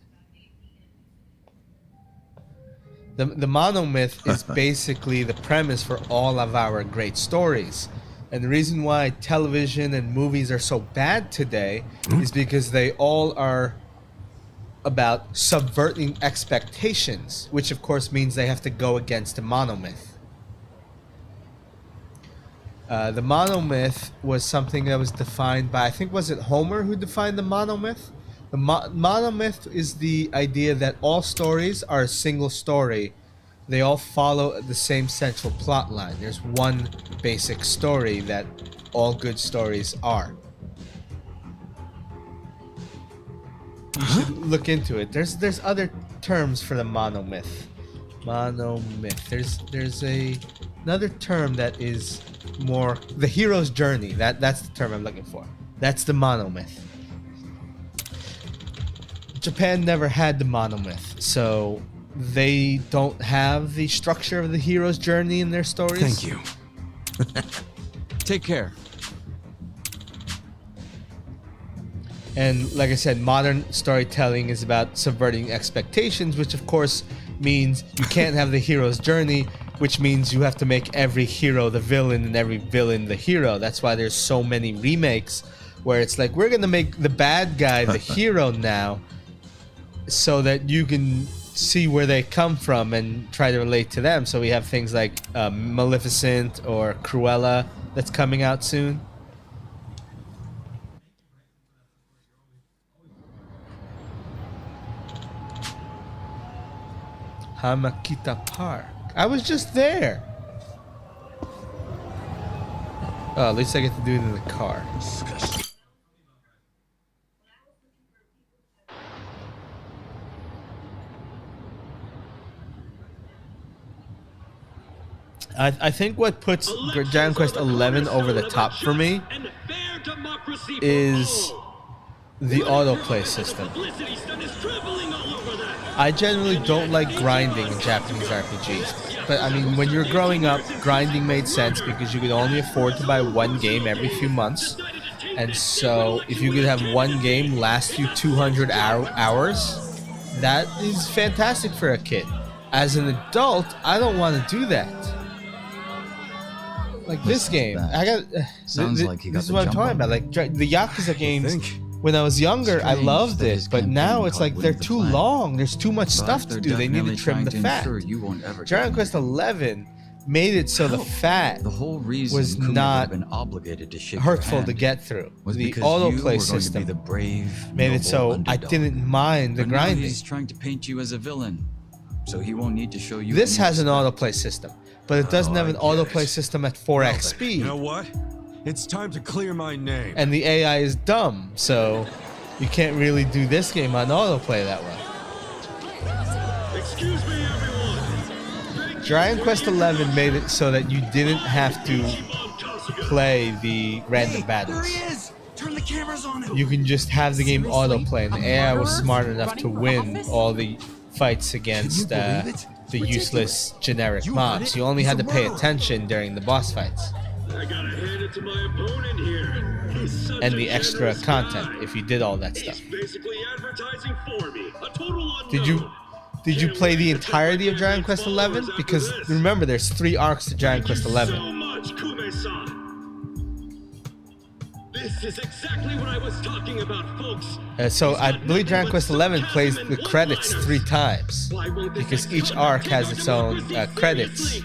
The monomyth is basically the premise for all of our great stories. And the reason why television and movies are so bad today is because they all are about subverting expectations, which of course means they have to go against the monomyth. The monomyth was something that was defined by, I think, was it Homer who defined the monomyth? The monomyth is the idea that all stories are a single story. They all follow the same central plot line. There's one basic story that all good stories are. You should look into it. There's other terms for the monomyth. Monomyth. There's another term that is more the hero's journey. That's the term I'm looking for. That's the monomyth. Japan never had the monomyth, so they don't have the structure of the hero's journey in their stories. Thank you. Take care. And like I said, modern storytelling is about subverting expectations, which of course means you can't have the hero's journey, which means you have to make every hero the villain and every villain the hero. That's why there's so many remakes where it's like, we're gonna make the bad guy the hero now so that you can see where they come from and try to relate to them. So we have things like Maleficent or Cruella that's coming out soon. Hamakita Park. I was just there. Oh, at least I get to do it in the car. I think what puts Dragon Quest XI over the top for me is the autoplay system. I generally don't like grinding in Japanese RPGs. But I mean, when you're growing up, grinding made sense because you could only afford to buy one game every few months. And so if you could have one game last you 200 hours, that is fantastic for a kid. As an adult, I don't want to do that. Like this game, I got. Sounds like you got this is what I'm talking about. Like the Yakuza games. When I was younger, I loved it, but now it's like they're too long. There's too much stuff to do. They need to trim the fat. Dragon Quest XI made it so the fat was not hurtful to get through. The autoplay system made it so I didn't mind the grinding. He's trying to paint you as a villain, so he won't need to show you. This has an autoplay system, but it doesn't have an autoplay system at 4x speed. You know what? It's time to clear my name. And the AI is dumb, so you can't really do this game on autoplay that way. Excuse me, everyone. Dragon Quest XI made it so that you didn't have to play the random battles. Turn the cameras on him. You can just have the game autoplay, and the AI was smart enough to win all the fights against the useless generic mobs. You only had to pay attention during the boss fights. I gotta hand it to my opponent here. He's such And a the extra generous content guy. if you did all that stuff. He's basically advertising for me. A total unknown. Did you play the entirety of Dragon Quest XI? Because remember, there's 3 arcs to Dragon Quest XI. So much, Kume-san. This is exactly what I was talking about, folks. So I believe Dragon Quest XI plays the credits 3 times because each arc has its own credits.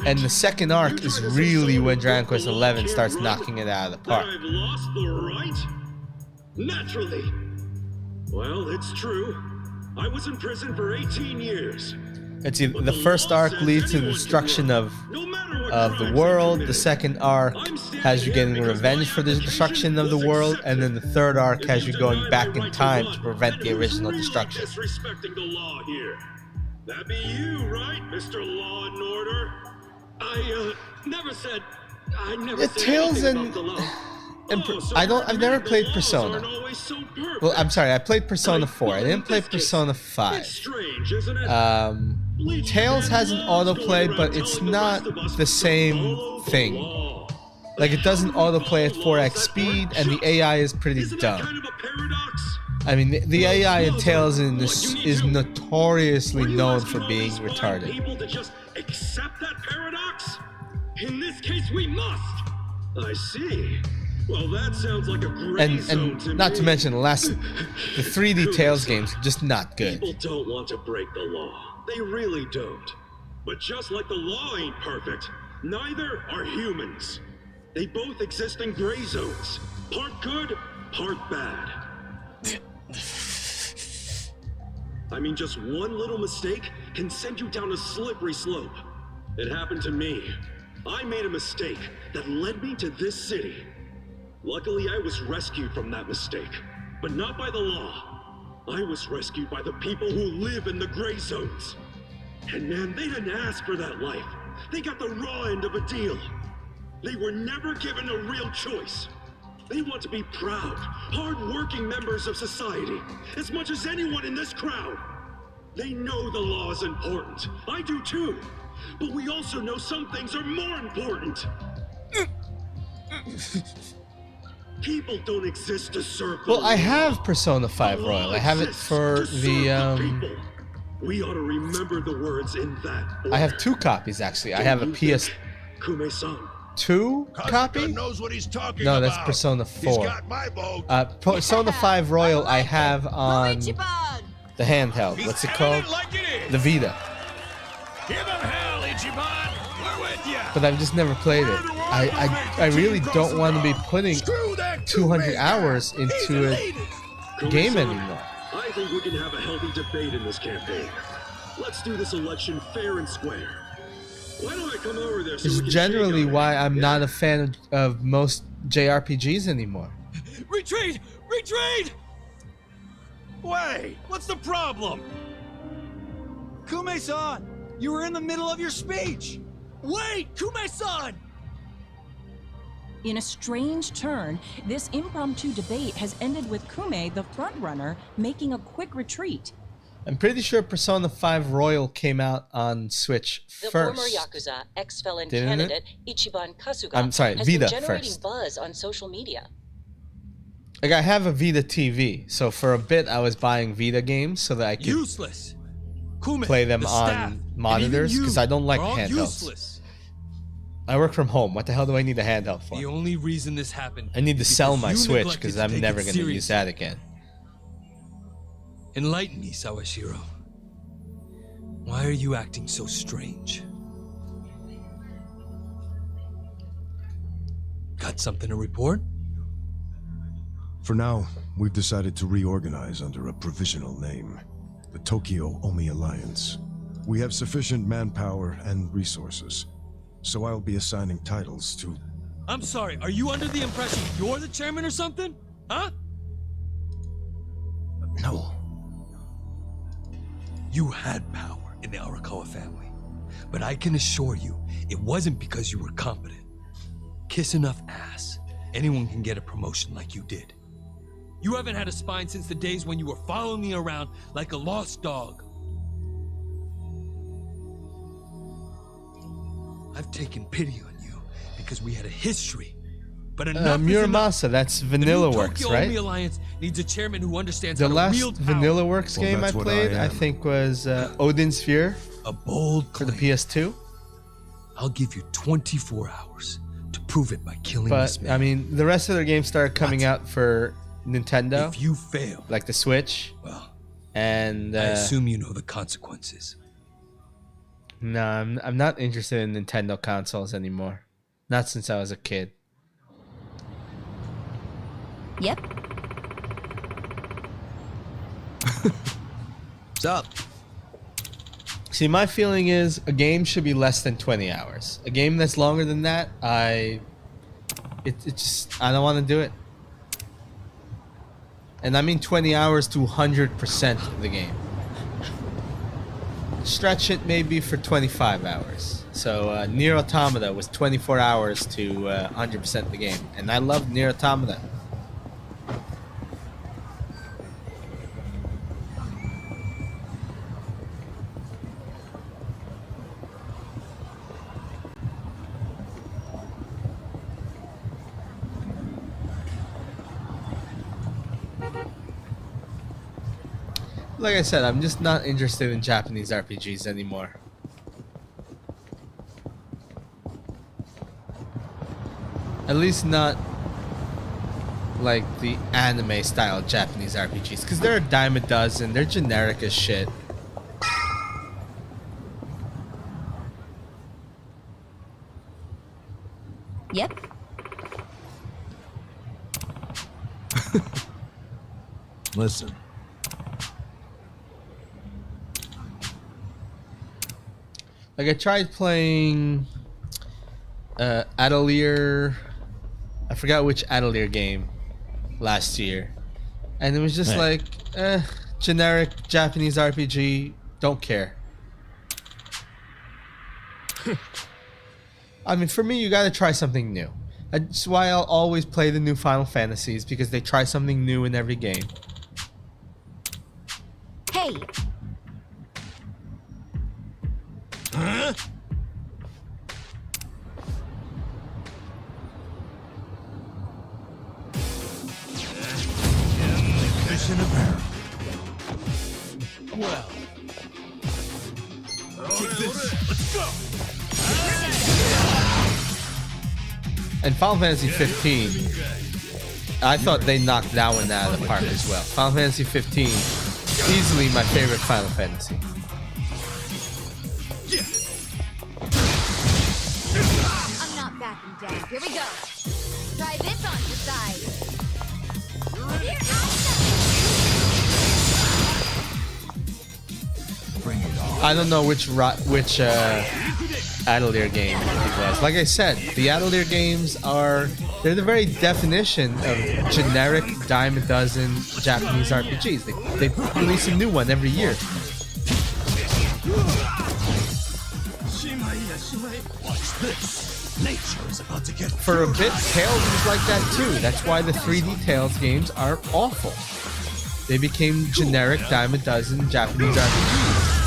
And the second arc is really when Dragon Quest XI starts knocking it out of the park. I've lost the right? Naturally. Well, it's true. I was in prison for 18 years. Let's see, the first arc leads to the destruction of the world. The second arc has you getting revenge for the destruction of the world, and then the third arc has you going back in time to prevent the original destruction. Disrespecting the law here. That be you, right, Mr. Law and Order? I never said Tails anything and about the law. I've never played Persona. Well, I'm sorry, I played Persona 4. I didn't play Persona 5. Strange, isn't it? Tails has an autoplay, but it's not the same thing. Like, it doesn't autoplay at 4x speed, and the AI is pretty dumb. I mean, the AI in Tails is notoriously known for being retarded. People to just accept that paradox? In this case, we must. I see. Well, that sounds like a great zone to And not me. to mention the 3D Tails games are just not good. People don't want to break the law. They really don't. But just like the law ain't perfect, neither are humans. They both exist in gray zones. Part good, part bad. I mean, just one little mistake can send you down a slippery slope. It happened to me. I made a mistake that led me to this city. Luckily, I was rescued from that mistake, but not by the law. I was rescued by the people who live in the gray zones. And man, they didn't ask for that life. They got the raw end of a deal. They were never given a real choice. They want to be proud, hard-working members of society, as much as anyone in this crowd. They know the law is important. I do too. But we also know some things are more important. People don't exist to serve the Well, I law. have Persona 5 Royal. I have it for the We ought to remember the words in that order. I have 2 copies actually. I have a PS2 copy. knows what he's talking No, about. that's Persona 4. He's got my vote. Persona 5 Royal I have on the handheld. What's it called? The Vita. Give him hell, Ichiban! We're with you! But I've just never played it. I really don't want to be putting 200 hours into a game anymore. I think we can have a healthy debate in this campaign. Let's do this election fair and square. Why don't I come over there so It's we can generally shake why I'm not a fan of most JRPGs anymore. Retreat! Retreat! Wait, what's the problem? Kume-san, you were in the middle of your speech. Wait, Kume-san! In a strange turn, this impromptu debate has ended with Kume, the frontrunner, making a quick retreat. I'm pretty sure Persona 5 Royal came out on Switch The first. former Yakuza ex-felon Didn't it? candidate Ichiban Kasuga I'm sorry, has Vita been generating first. buzz on social media. Like, I have a Vita TV, so for a bit I was buying Vita games so that I could Useless. Kume, play them the staff, on and monitors even because you I don't like are all handhelds. useless. I work from home. What the hell do I need a handheld for? The only reason this happened I need to is sell because my you Switch neglected because to I'm take never it going to use seriously. that again. Enlighten me, Sawashiro. Why are you acting so strange? Got something to report? For now, we've decided to reorganize under a provisional name, the Tokyo Omi Alliance. We have sufficient manpower and resources, so I'll be assigning titles to... I'm sorry, are you under the impression you're the chairman or something? Huh? No. You had power in the Arakawa family, but I can assure you, it wasn't because you were competent. Kiss enough ass, anyone can get a promotion like you did. You haven't had a spine since the days when you were following me around like a lost dog. I've taken pity on you because we had a history, but enough is enough. Muramasa, that's Vanilla The new Works, Tokyo Omi right? Alliance needs a chairman who understands The how to last wield power. Vanilla Works game I that's what I played, I am. think, was Odin's Sphere. A bold for the PS2. I'll give you 24 hours to prove it by killing But this man. I mean, the rest of their games started coming out for Nintendo. If you fail, like the Switch. Well, and I assume you know the consequences. No, I'm not interested in Nintendo consoles anymore. Not since I was a kid. Yep. What's up? See, my feeling is a game should be less than 20 hours. A game that's longer than that, I don't want to do it. And I mean 20 hours to 100% of the game. stretch it maybe for 25 hours. So Nier Automata was 24 hours to 100% the game, and I love Nier Automata. Like I said, I'm just not interested in Japanese RPGs anymore. At least not like the anime style Japanese RPGs, because they're a dime a dozen, they're generic as shit. Yep. Listen. Like I tried playing Atelier, I forgot which Atelier game last year, and it was just like generic Japanese RPG, don't care. I mean, for me, you gotta try something new. That's why I'll always play the new Final Fantasies, because they try something new in every game. Hey! Huh? Fish in a barrel. Well. Take this. Let's go. And Final Fantasy 15, I thought they knocked that one out of the park as well. Final Fantasy 15, easily my favorite Final Fantasy. I'm not backing down. Here we go. Try this on your side. Here, Bring it on. I don't know which Atelier game it was. Like I said, the Atelier games they're the very definition of generic dime a dozen Japanese RPGs. They release a new one every year. Watch this. Nature is about to get For a bit, Tales was like that too. That's why the 3D Tales games are awful. They became generic dime a dozen Japanese RPGs.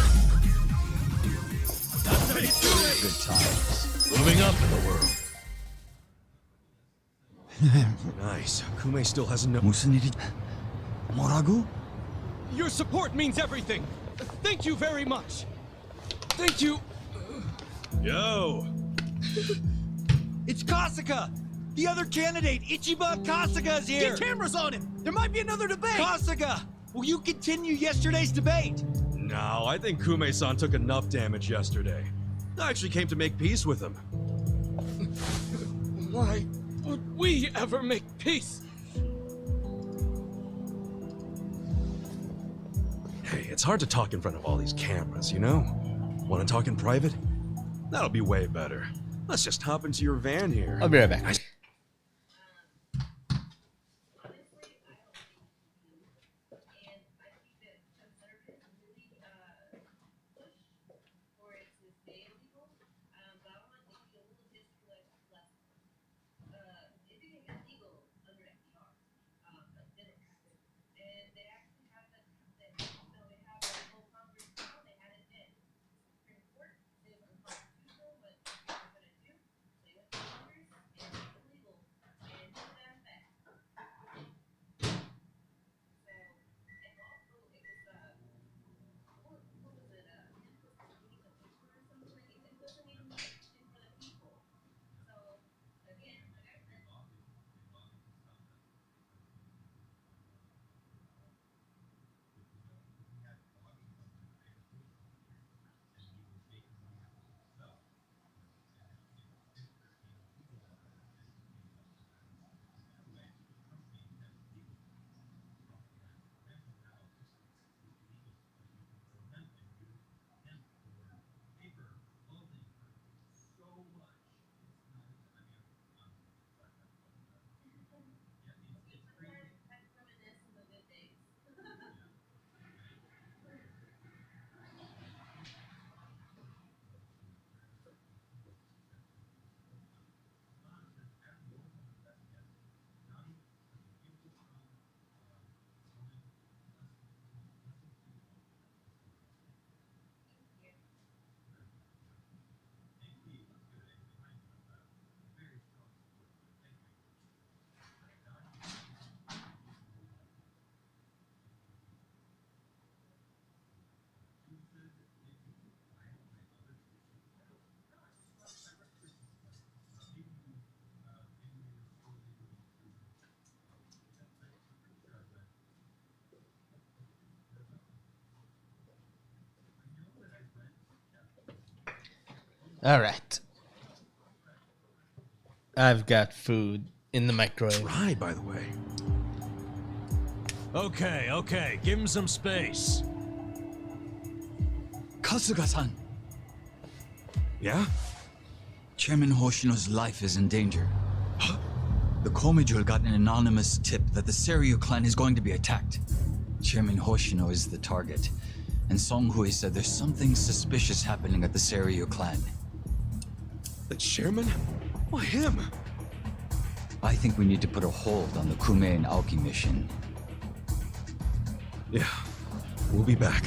good times. Moving up in the world. Nice. Kume still hasn't known. 무슨 일이? 뭐라고? Your support means everything. Thank you very much. Thank you. Yo! It's Kasuga! The other candidate, Ichiban Kasuga, is here! Get cameras on him! There might be another debate! Kasuga! Will you continue yesterday's debate? No, I think Kume-san took enough damage yesterday. I actually came to make peace with him. Why would we ever make peace? Hey, it's hard to talk in front of all these cameras, you know? Want to talk in private? That'll be way better. Let's just hop into your van here. I'll be right back. All right. I've got food in the microwave. Dry, by the way. Okay. Give him some space. Kasuga-san. Yeah? Chairman Hoshino's life is in danger. The Komijul got an anonymous tip that the Seiryu clan is going to be attacked. Chairman Hoshino is the target, and Song Hui said there's something suspicious happening at the Seiryu clan. The chairman? Why him? I think we need to put a hold on the Kume and Aoki mission. Yeah, we'll be back.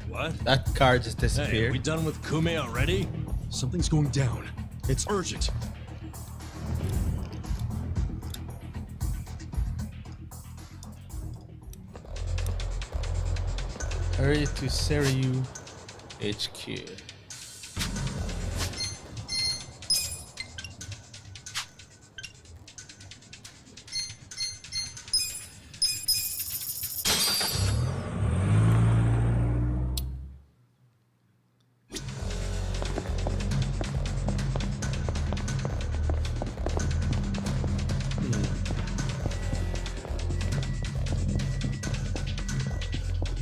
What? That car just disappeared. Hey, are we done with Kume already? Something's going down. It's urgent. Hurry to Seiryu HQ.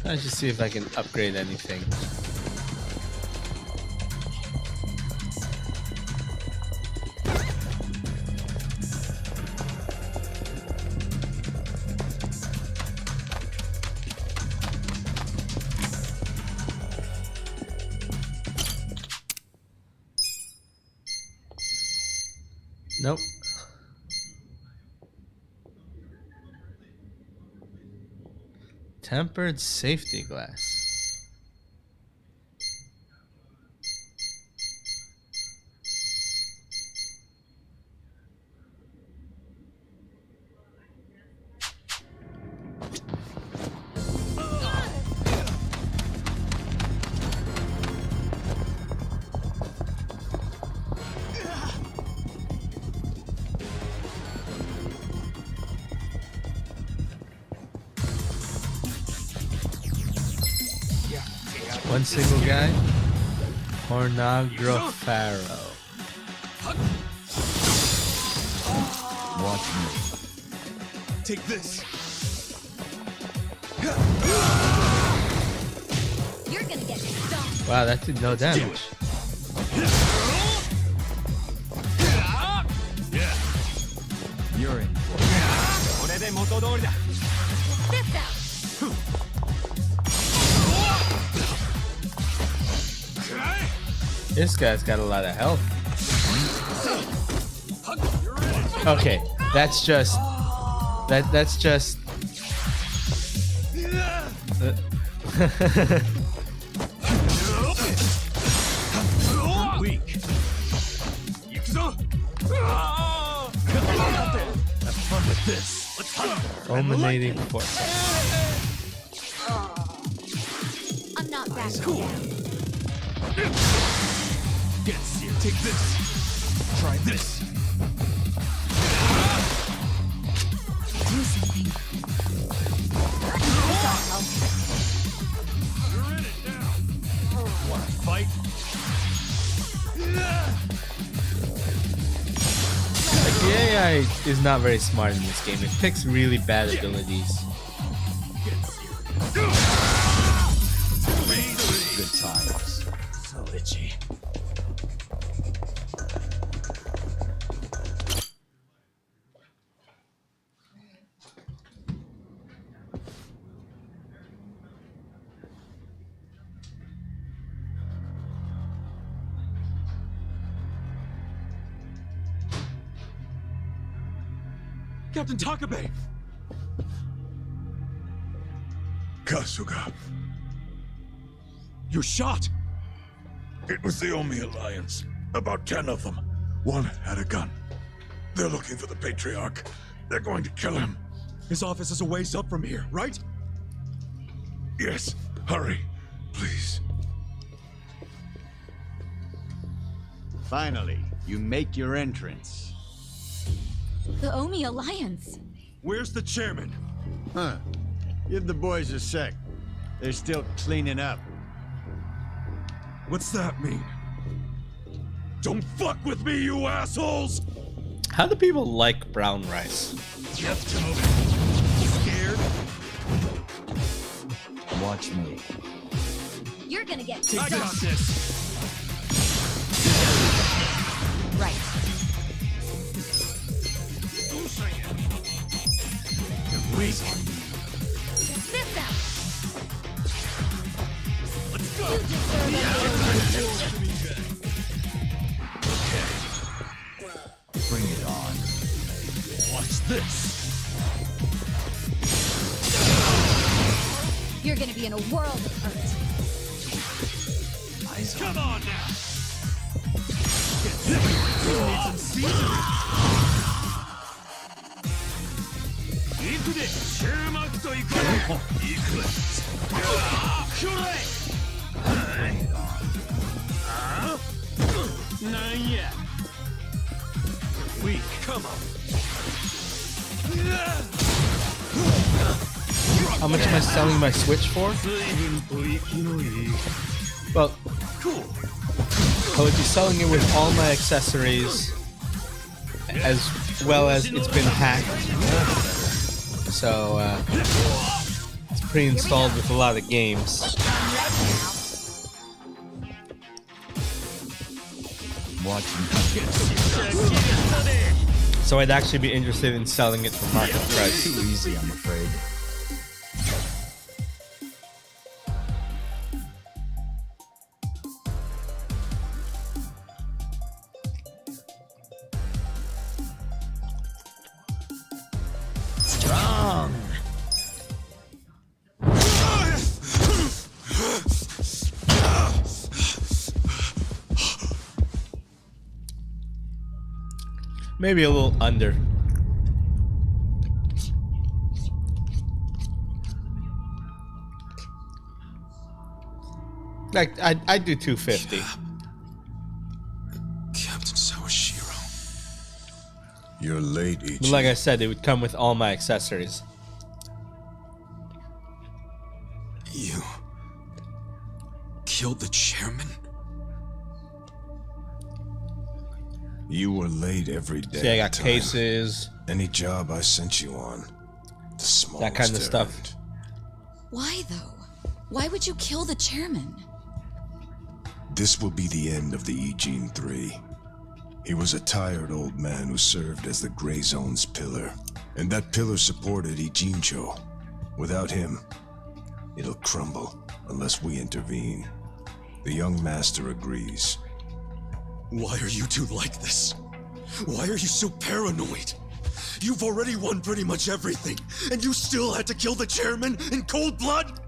Let's just see if I can upgrade anything. Nope. Tempered safety glass. One single guy. Pornografaro. Watch me. Take this. You're gonna get stomped. Wow, that did no damage. You're in for it. This out. This guy's got a lot of health. Okay, that's just Weak. Yakuza! Have fun with this. Let's hunt. fulminating force. I'm not backing down. Get here. Take this. Try this. Do something. This all help. You're in it now. Want to fight? Like, the AI is not very smart in this game. It picks really bad abilities. Good times. So itchy. Captain Takabe! Kasuga. You're shot! It was the Omi Alliance. About 10 of them. One had a gun. They're looking for the Patriarch. They're going to kill him. His office is a ways up from here, right? Yes. Hurry. Please. Finally, you make your entrance. The Omi Alliance. Where's the chairman? Huh. Give the boys a sec. They're still cleaning up. What's that mean? Don't fuck with me, you assholes! How do people like brown rice? Yep, scared? Watch me. You're gonna get I got dumped. this. Right. You're weak. This out. Let's go. You deserve a Bring it on. Watch this. You're gonna be in a world of hurt. Come on now. Get this. Need some seasoning. Weak. Come on. How much am I selling my Switch for? Well, I would be selling it with all my accessories, as well as it's been hacked. So it's pre-installed with a lot of games. So I'd actually be interested in selling it for market price. Too easy, I'm afraid. Strong. Maybe a little under. Like I'd do 250. Captain Sawashiro. You're late, Ichi. But like I said, it would come with all my accessories. You killed the chairman? You were late every day. See, I got time. cases. Any job I sent you on. The smallest That kind of stuff. errand. Why, though? Why would you kill the chairman? This will be the end of the E-Gene 3. He was a tired old man who served as the Gray Zone's pillar. And that pillar supported Ijincho. Without him, it'll crumble unless we intervene. The young master agrees. Why are you two like this? Why are you so paranoid? You've already won pretty much everything, and you still had to kill the chairman in cold blood?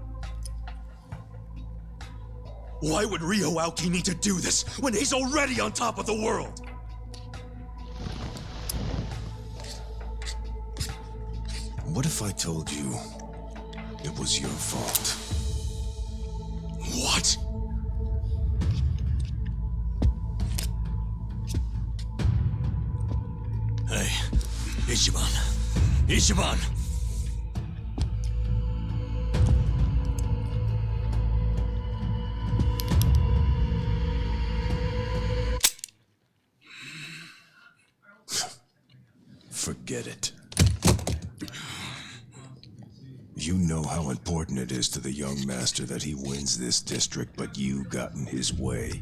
Why would Ryo Aoki need to do this when he's already on top of the world? What if I told you it was your fault? What? Hey, Ichiban. Ichiban! Forget it. You know how important it is to the young master that he wins this district, but you got in his way.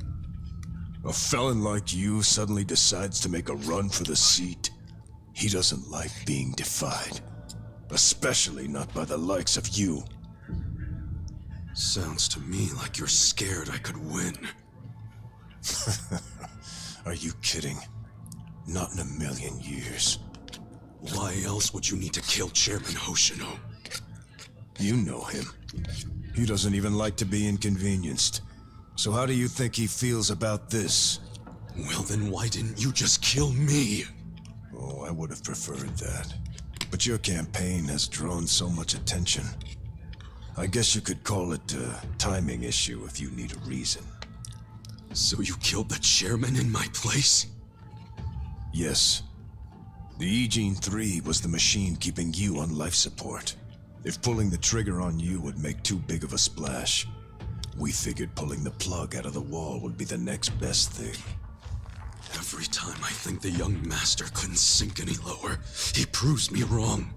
A felon like you suddenly decides to make a run for the seat. He doesn't like being defied. Especially not by the likes of you. Sounds to me like you're scared I could win. Are you kidding? Not in a million years. Why else would you need to kill Chairman Hoshino? You know him. He doesn't even like to be inconvenienced. So how do you think he feels about this? Well, then why didn't you just kill me? Oh, I would have preferred that. But your campaign has drawn so much attention. I guess you could call it a timing issue if you need a reason. So you killed the chairman in my place? Yes. The E-Gene 3 was the machine keeping you on life support. If pulling the trigger on you would make too big of a splash, we figured pulling the plug out of the wall would be the next best thing. Every time I think the young master couldn't sink any lower, he proves me wrong.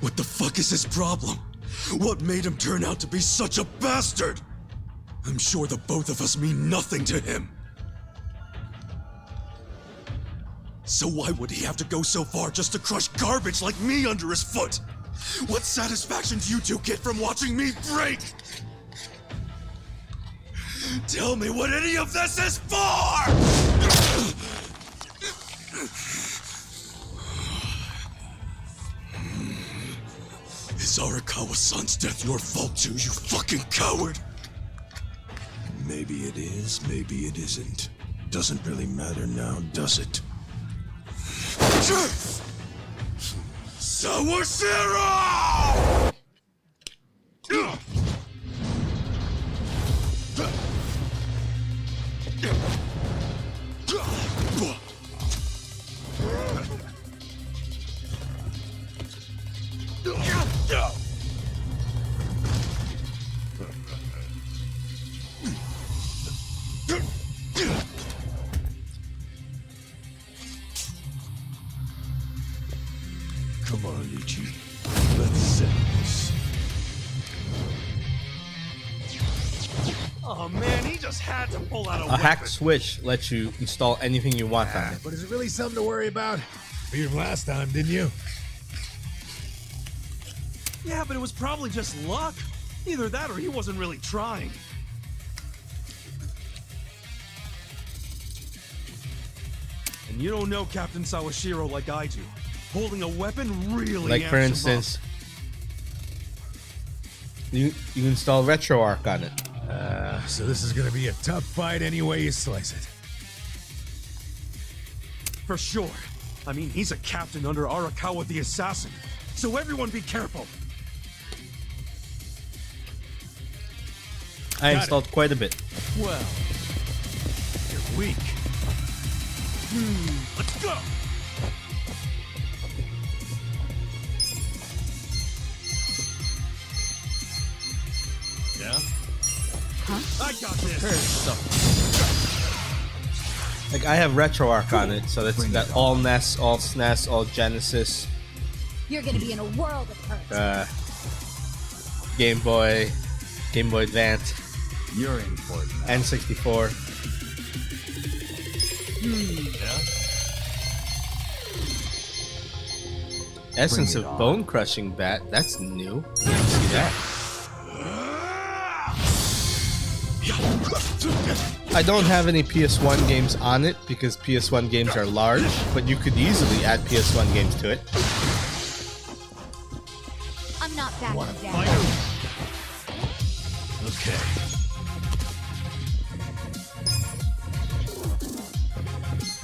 What the fuck is his problem? What made him turn out to be such a bastard? I'm sure the both of us mean nothing to him. So why would he have to go so far just to crush garbage like me under his foot? What satisfaction do you two get from watching me break? Tell me what any of this is for! Is Arakawa-san's death your fault too, you fucking coward? Maybe it is, maybe it isn't. Doesn't really matter now, does it? Sawashiro! Come on, Ichi. Let's set this. Oh man, he just had to pull out a hack weapon. switch lets you install anything you want on it. But is it really something to worry about? Beat him last time, didn't you? Yeah, but it was probably just luck. Either that or he wasn't really trying. And you don't know Captain Sawashiro like I do. Holding a weapon really Like for amps him up. instance, you install RetroArch on it. So this is gonna be a tough fight any way you slice it. For sure. I mean, he's a captain under Arakawa the Assassin. So everyone be careful. I installed quite a bit. Well, you're weak. Let's go. Yeah? Huh? I got this. Like I have RetroArch on it, so that's got all NES, all SNES, all Genesis, You're gonna be in a world of hurt. Game Boy Advance, You're in for it now. N64. Essence of Bone Crushing Bat. That's new. Didn't see that. I don't have any PS1 games on it because PS1 games are large, but you could easily add PS1 games to it. I'm not backing down. Okay.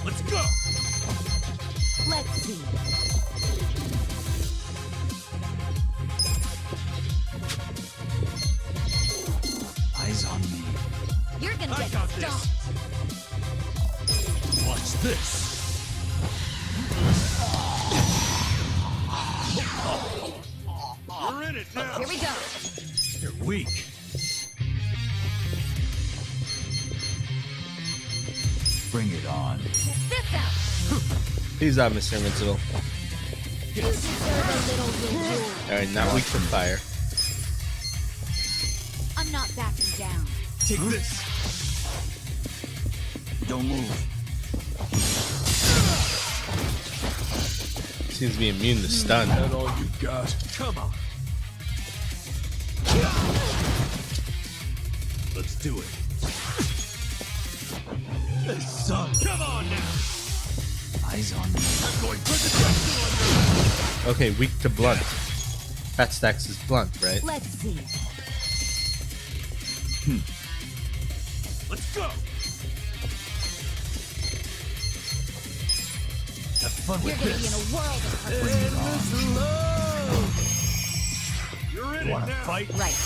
Let's go. Let's see. Eyes on me. You're gonna I get got stomped. this. Watch this. You're in it now. Here we go. You're weak. Bring it on. Check this out. He's out, Mr. Invincible. You deserve a little reward. Alright, not weak to fire. I'm not backing down. Take this. Don't move. Seems to be immune to stun. That all you got? Come on. Let's do it. Hey, son. Come on now. Eyes on me. I'm going presidential. Okay, weak to blunt. Fat Stacks is blunt, right? Let's see. Let's go. Have fun You're with gonna be this. in a world of hurt. You're in You it wanna now. fight? Right.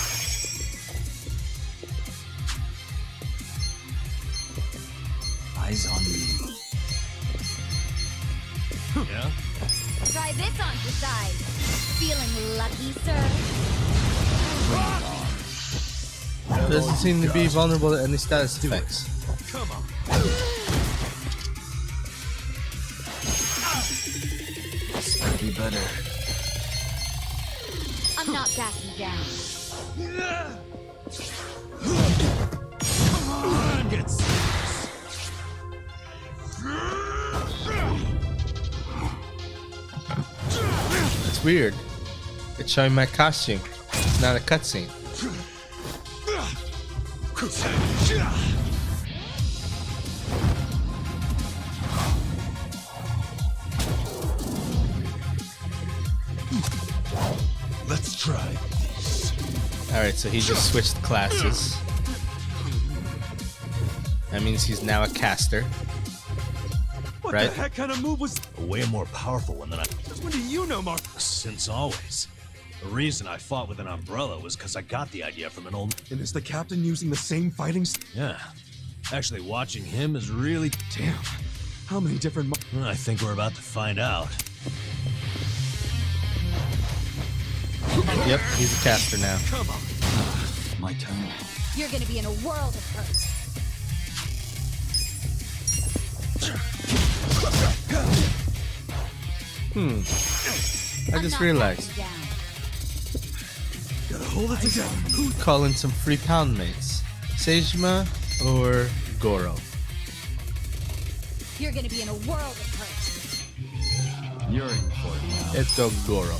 Eyes on me. Yeah? Try this on your side. Feeling lucky, sir? Doesn't seem to be vulnerable to any status effects. Come on. This could be better. I'm not backing down. Come on, get serious. It's weird. It's showing my costume. It's not a cutscene. Let's try this. Alright, so he just switched classes. That means he's now a caster. What Right? the heck kind of move was a way more powerful one than I. Since when do you know, Mark? Since always. The reason I fought with an umbrella was because I got the idea from an old. And is the captain using the same fighting? Yeah. Actually, watching him is really. Damn. How many different? I think we're about to find out. Yep, he's a caster now. Come on. My turn. You're gonna be in a world of hurt. I just realized. Gotta hold it together. Who'd call in some free pound mates? Sejima or Goro? You're gonna be in a world of hurt. You're in for it now. Let's go Goro.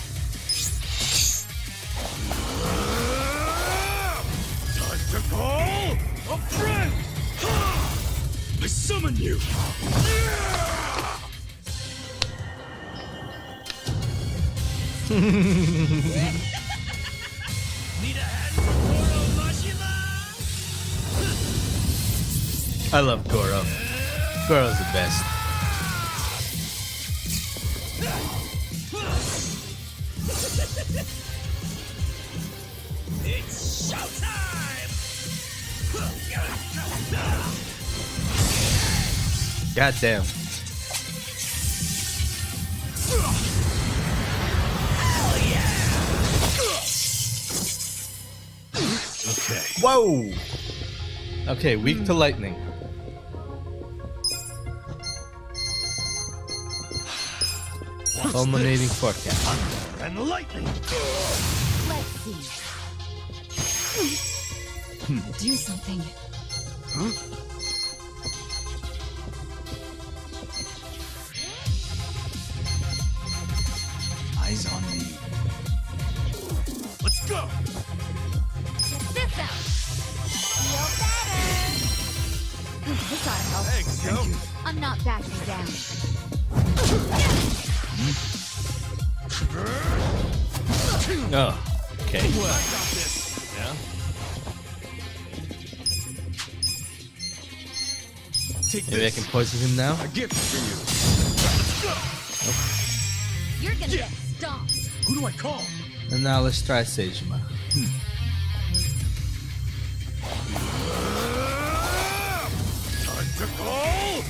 Time to call a friend. I summon you. Need a hand for Goro Mashima? I love Goro. Goro's the best. It's showtime! God damn. Okay. Whoa! Okay, weak to lightning. Culminating forecast. And lightning! Let's see. Do something. Eyes on me. Let's go! Check this out. Feel better. This ought to help. Thanks, Joe. I'm not backing down. Oh, okay. I got this. Yeah? Take Maybe I this. can poison him now? A gift for you. You're gonna get stomped. Who do I call? And now let's try Sejima. Time to call.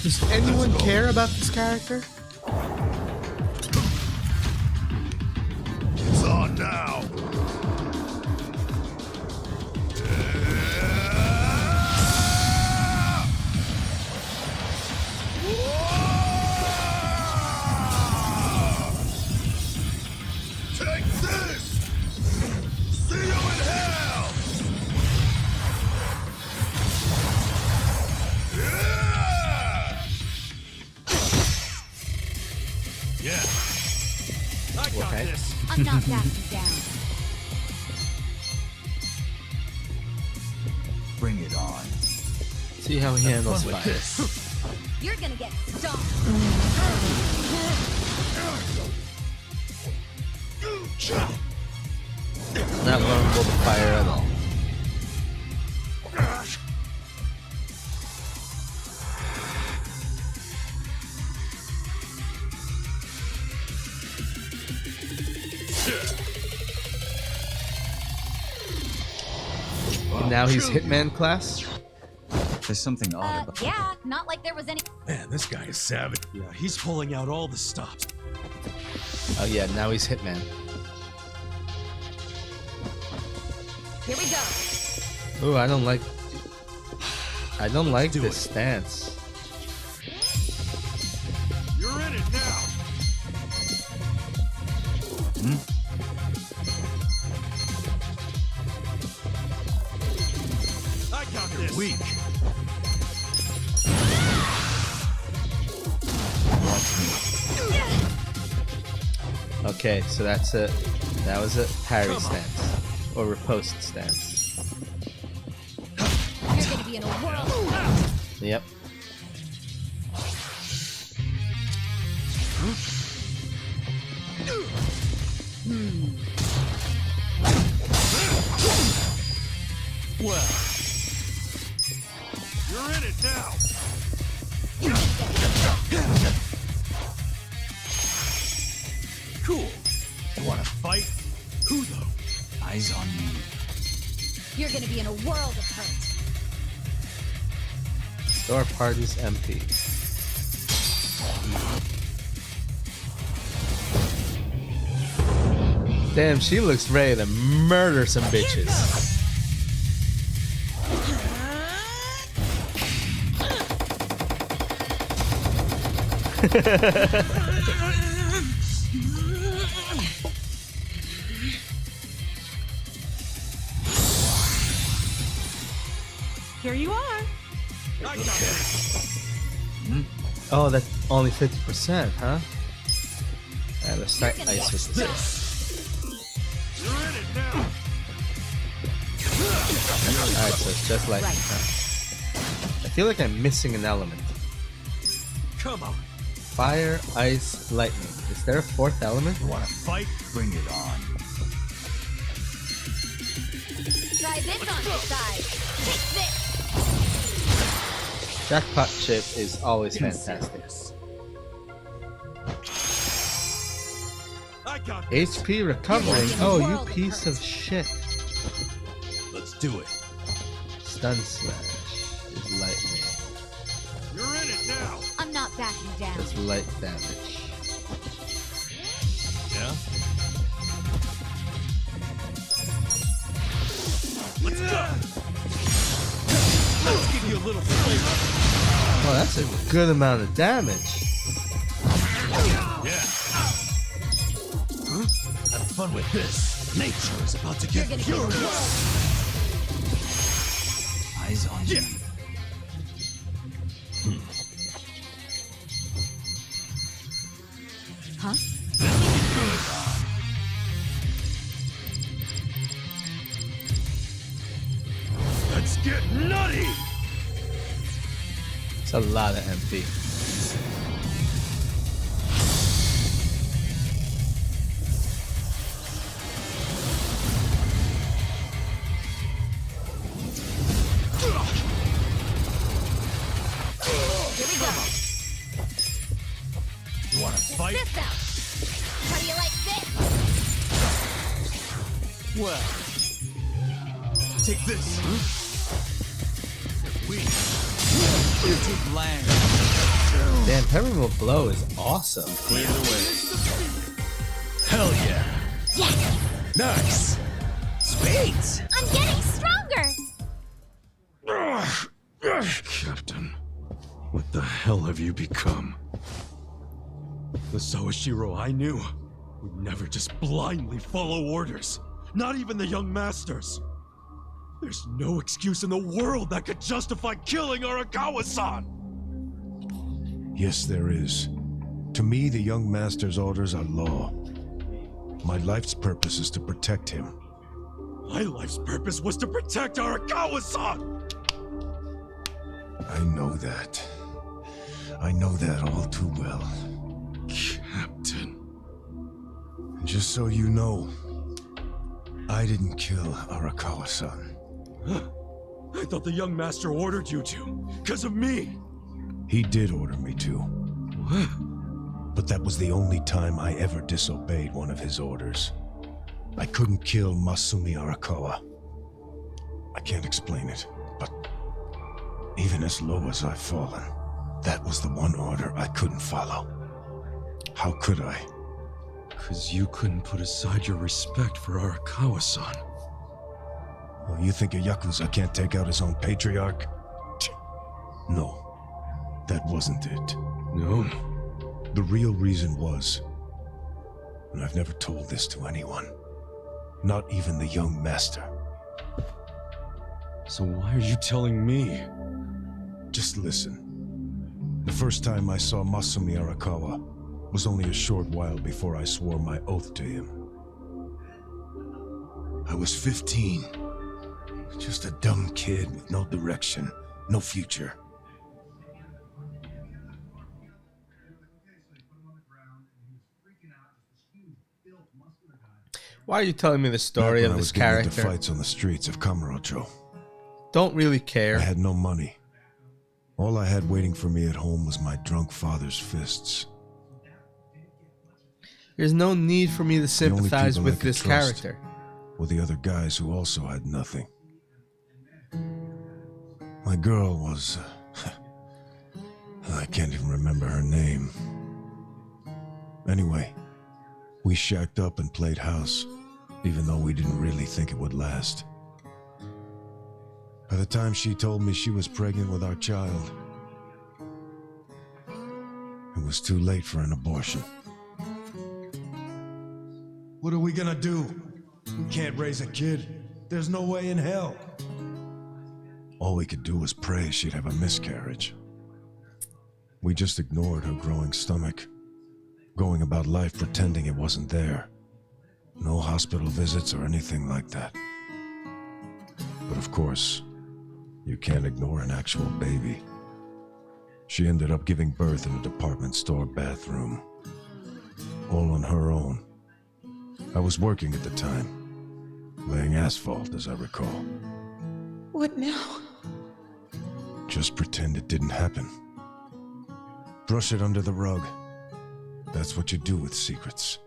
Does anyone care about this character? It's on now. Take this! See you in hell! Yeah! I got Okay. this! I'm not backing down. Bring it on. See how he handles With fire. this! You're gonna get stomped. Not vulnerable to fire at all. And now he's Hitman class. There's something odd about Yeah, not like there was any. Man, this guy is savage. Yeah, he's pulling out all the stops. Oh yeah, now he's Hitman. Here we go. Ooh, I don't like this stance. You're in it now. I got this. Weak. Okay, so that was a parry stance or riposte stance. You're gonna be in a whirl. Yep. Well, you're in it now. Cool. You want to fight? Who though? eyes on me. You're gonna be in a world of hurt. Store party's empty. Damn, she looks ready to murder some bitches. Here you are. Oh, that's only 50%, huh? Alright, let's start ice with this. You're in it now. Alright, so it's just like I feel like I'm missing an element. Come on. Fire, ice, lightning. Is there a fourth element? You want to fight? Bring it on. Try this on the side. Take this. Jackpot chip is always fantastic. I got HP recovering. Oh, you piece of shit. Let's do it. Stun slash is lightning. You're in it now. I'm not backing down. Does light damage. Yeah? Let's go. Let's give you a little flavor. Oh, that's a good amount of damage. Yeah. Have fun with this. Nature is about to get furious. Eyes on you. Huh? Let's get nutty. It's a lot of MP. Here we go. You want to Check fight? this out. How do you like this? Well, take this. You're weak. You're too bland. Damn, Terminal Blow is awesome. Clear the way. Hell yeah. Yes. Nice. Sweet. I'm getting stronger. Captain, what the hell have you become? The Sawashiro I knew would never just blindly follow orders. Not even the young masters. There's no excuse in the world that could justify killing Arakawa-san. Yes, there is. To me, the young master's orders are law. My life's purpose is to protect him. My life's purpose was to protect Arakawa-san. I know that. I know that all too well. Captain. And just so you know, I didn't kill Arakawa-san. I thought the young master ordered you to, because of me. He did order me to. But that was the only time I ever disobeyed one of his orders. I couldn't kill Masumi Arakawa. I can't explain it, but Even as low as I've fallen, that was the one order I couldn't follow. How could I? Because you couldn't put aside your respect for Arakawa-san. Well, you think a Yakuza can't take out his own patriarch? No, that wasn't it. No? The real reason was, and I've never told this to anyone, not even the young master. So why are you telling me? Just listen. The first time I saw Masumi Arakawa was only a short while before I swore my oath to him. I was 15. Just a dumb kid with no direction, no future. Why are you telling me the story of this character? The fights on the streets of Kamurocho. Don't really care. I had no money. All I had waiting for me at home was my drunk father's fists. There's no need for me to sympathize with this character. Were the other guys who also had nothing. My girl was... I can't even remember her name. Anyway, we shacked up and played house, even though we didn't really think it would last. By the time she told me she was pregnant with our child, it was too late for an abortion. What are we gonna do? We can't raise a kid. There's no way in hell. All we could do was pray she'd have a miscarriage. We just ignored her growing stomach, going about life pretending it wasn't there. No hospital visits or anything like that. But of course, you can't ignore an actual baby. She ended up giving birth in a department store bathroom. All on her own. I was working at the time, laying asphalt, as I recall. What now? Just pretend it didn't happen. Brush it under the rug. That's what you do with secrets.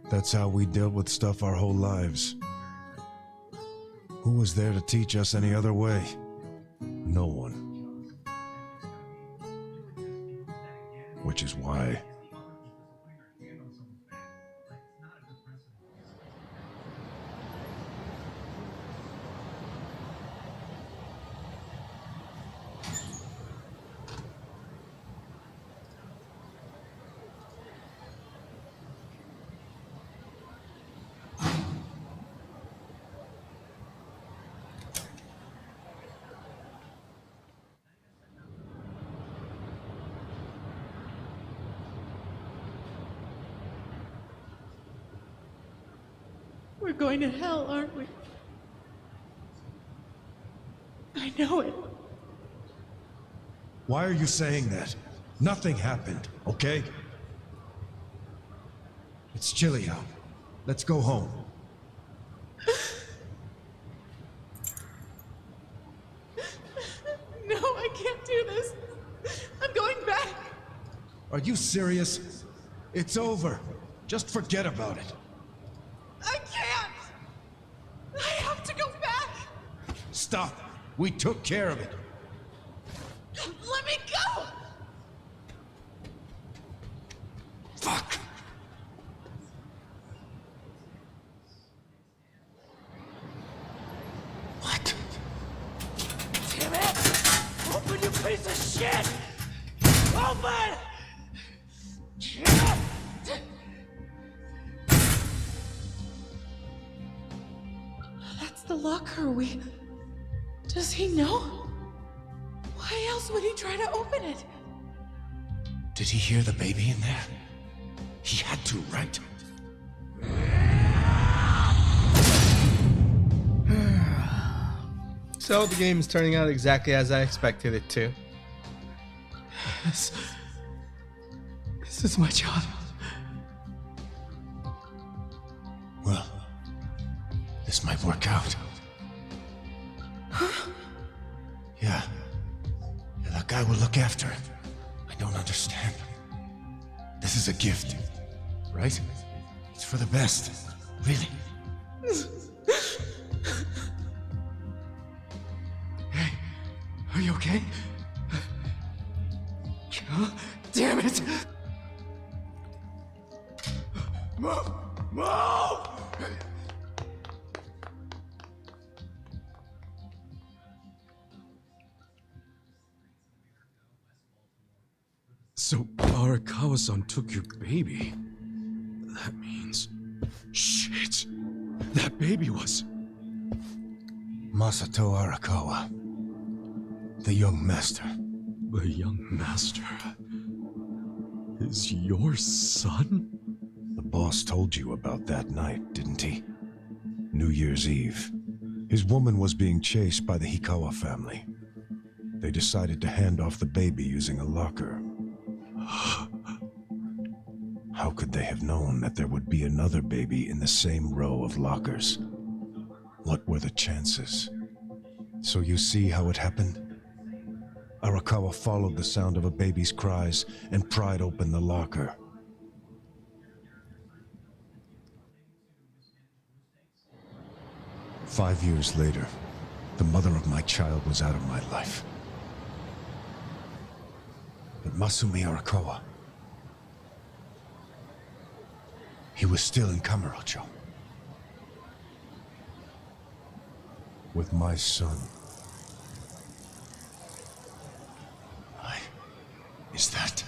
That's how we dealt with stuff our whole lives. Who was there to teach us any other way? No one. Which is why... We're going to hell, aren't we? I know it. Why are you saying that? Nothing happened, okay? It's chilly out. Let's go home. No, I can't do this. I'm going back. Are you serious? It's over. Just forget about it. I can't. I have to go back. Stop. We took care of it. Let me go. Fuck. What? Damn it! Open, you piece of shit! Open! That's the locker. Does he know? Why else would he try to open it? Did he hear the baby in there? He had to, right? So the game is turning out exactly as I expected it to. This is my child. Well, this might work out. Huh? Yeah, that guy will look after it. I don't understand. This is a gift, right? It's for the best, really. Hey, are you okay? okay? Damn it! Move! Move! So, Arakawa-san took your baby. That means... Shit! That baby was... Masato Arakawa. The young master. The young master... is your son? The boss told you about that night, didn't he? New Year's Eve. His woman was being chased by the Hikawa family. They decided to hand off the baby using a locker. How could they have known that there would be another baby in the same row of lockers? What were the chances? So you see how it happened? Arakawa followed the sound of a baby's cries and pried open the locker. "5 years later, the mother of my child was out of my life. But Masumi Arakawa, he was still in Kamurocho. With my son. Is that...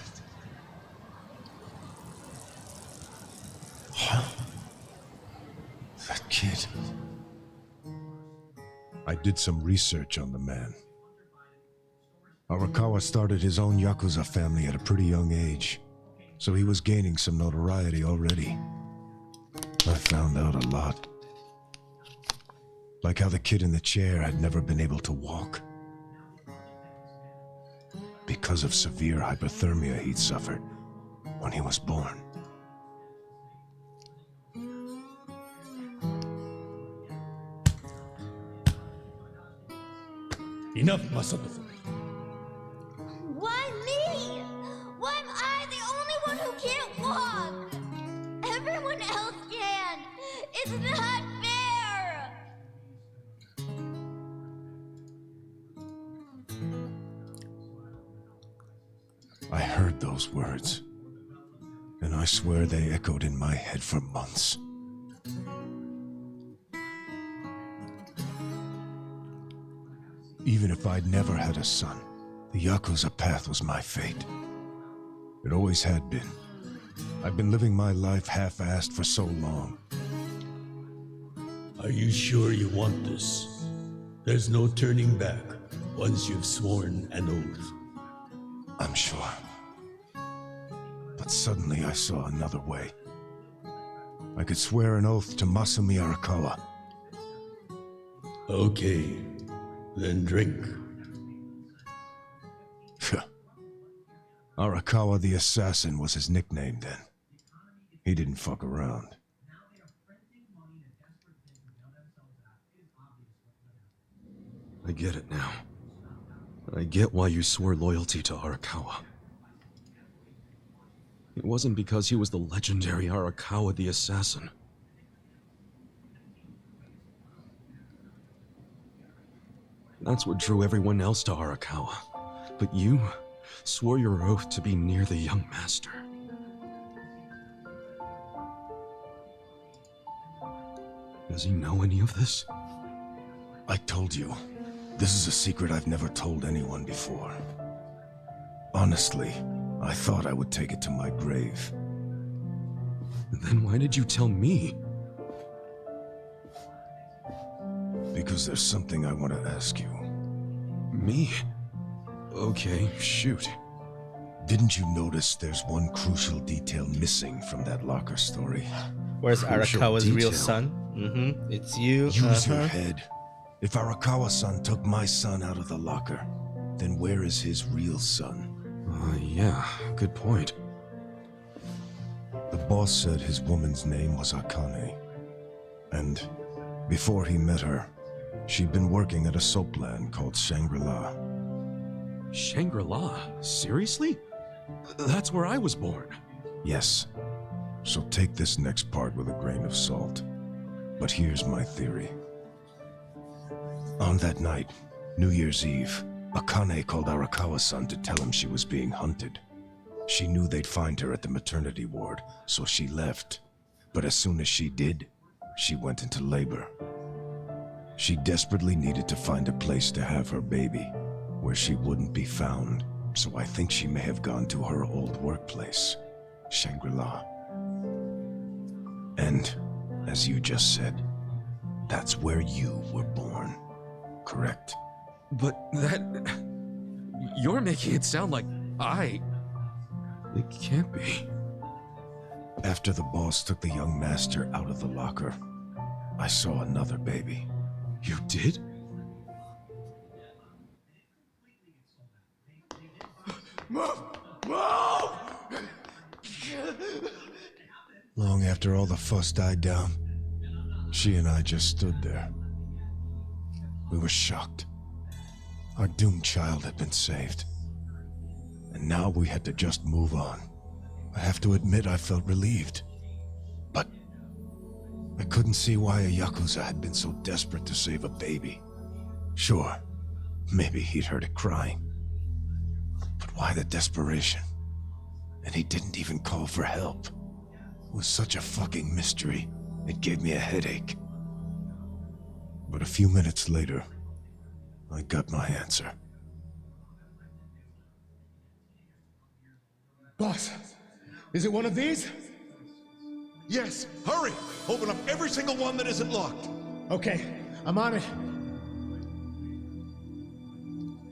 Huh? That kid... I did some research on the man. Arakawa started his own Yakuza family at a pretty young age, so he was gaining some notoriety already. I found out a lot. Like how the kid in the chair had never been able to walk. Because of severe hypothermia he'd suffered when he was born. Enough, Masato. Why me? Why am I the only one who can't walk? Everyone else can. It's not fair. I heard those words, and I swear they echoed in my head for months. Even if I'd never had a son, the Yakuza path was my fate. It always had been. I've been living my life half-assed for so long. Are you sure you want this? There's no turning back once you've sworn an oath. I'm sure. But suddenly I saw another way. I could swear an oath to Masumi Arakawa. Okay, then drink. Arakawa the Assassin was his nickname then. He didn't fuck around. I get it now. I get why you swore loyalty to Arakawa. It wasn't because he was the legendary Arakawa the Assassin. That's what drew everyone else to Arakawa. But you swore your oath to be near the young master. Does he know any of this? I told you. This is a secret I've never told anyone before. Honestly, I thought I would take it to my grave. Then why did you tell me? Because there's something I want to ask you. Me? Okay, shoot. Didn't you notice there's one crucial detail missing from that locker story? Where's Crucial Arakawa's real detail. son? It's you. Use your head. If Arakawa-san took my son out of the locker, then where is his real son? Yeah, good point. The boss said his woman's name was Akane. And before he met her, she'd been working at a soap land called Shangri-La. Shangri-La? Seriously? That's where I was born. Yes. So take this next part with a grain of salt. But here's my theory. On that night, New Year's Eve, Akane called Arakawa-san to tell him she was being hunted. She knew they'd find her at the maternity ward, so she left. But as soon as she did, she went into labor. She desperately needed to find a place to have her baby, where she wouldn't be found, so I think she may have gone to her old workplace, Shangri-La. And, as you just said, that's where you were born, correct? But that... You're making it sound like It can't be. After the boss took the young master out of the locker, I saw another baby. You did? Move! Move! Long after all the fuss died down, she and I just stood there. We were shocked. Our doomed child had been saved. And now we had to just move on. I have to admit I felt relieved. But I couldn't see why a Yakuza had been so desperate to save a baby. Sure, maybe he'd heard it crying. But why the desperation? And he didn't even call for help. It was such a fucking mystery. It gave me a headache. But a few minutes later, I got my answer. Boss, is it one of these? Yes, hurry! Open up every single one that isn't locked. Okay, I'm on it.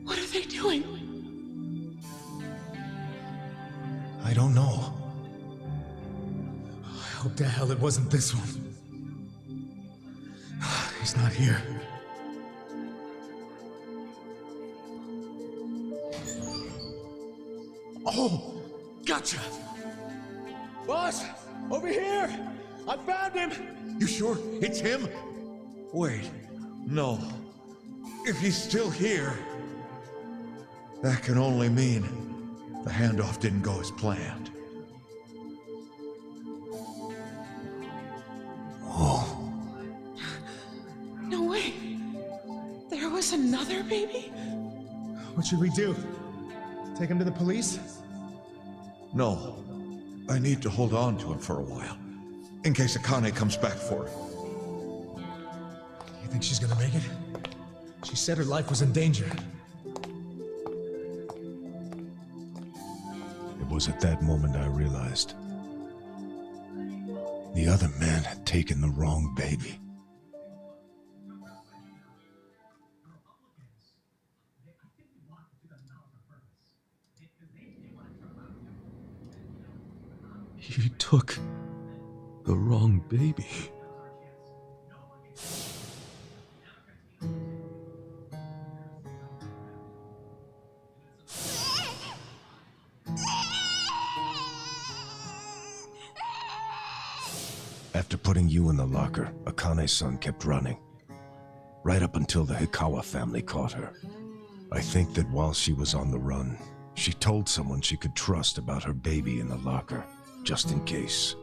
What are they doing? I don't know. I hope to hell it wasn't this one. He's not here. Oh! Gotcha! Boss! Over here! I found him! You sure it's him? Wait, no. If he's still here, that can only mean the handoff didn't go as planned. Oh. No way. There was another baby? What should we do? Take him to the police? No. I need to hold on to him for a while, in case Akane comes back for him. You think she's gonna make it? She said her life was in danger. It was at that moment I realized the other man had taken the wrong baby. You took the wrong baby. After putting you in the locker, Akane's son kept running. Right up until the Hikawa family caught her. I think that while she was on the run, she told someone she could trust about her baby in the locker, just in case.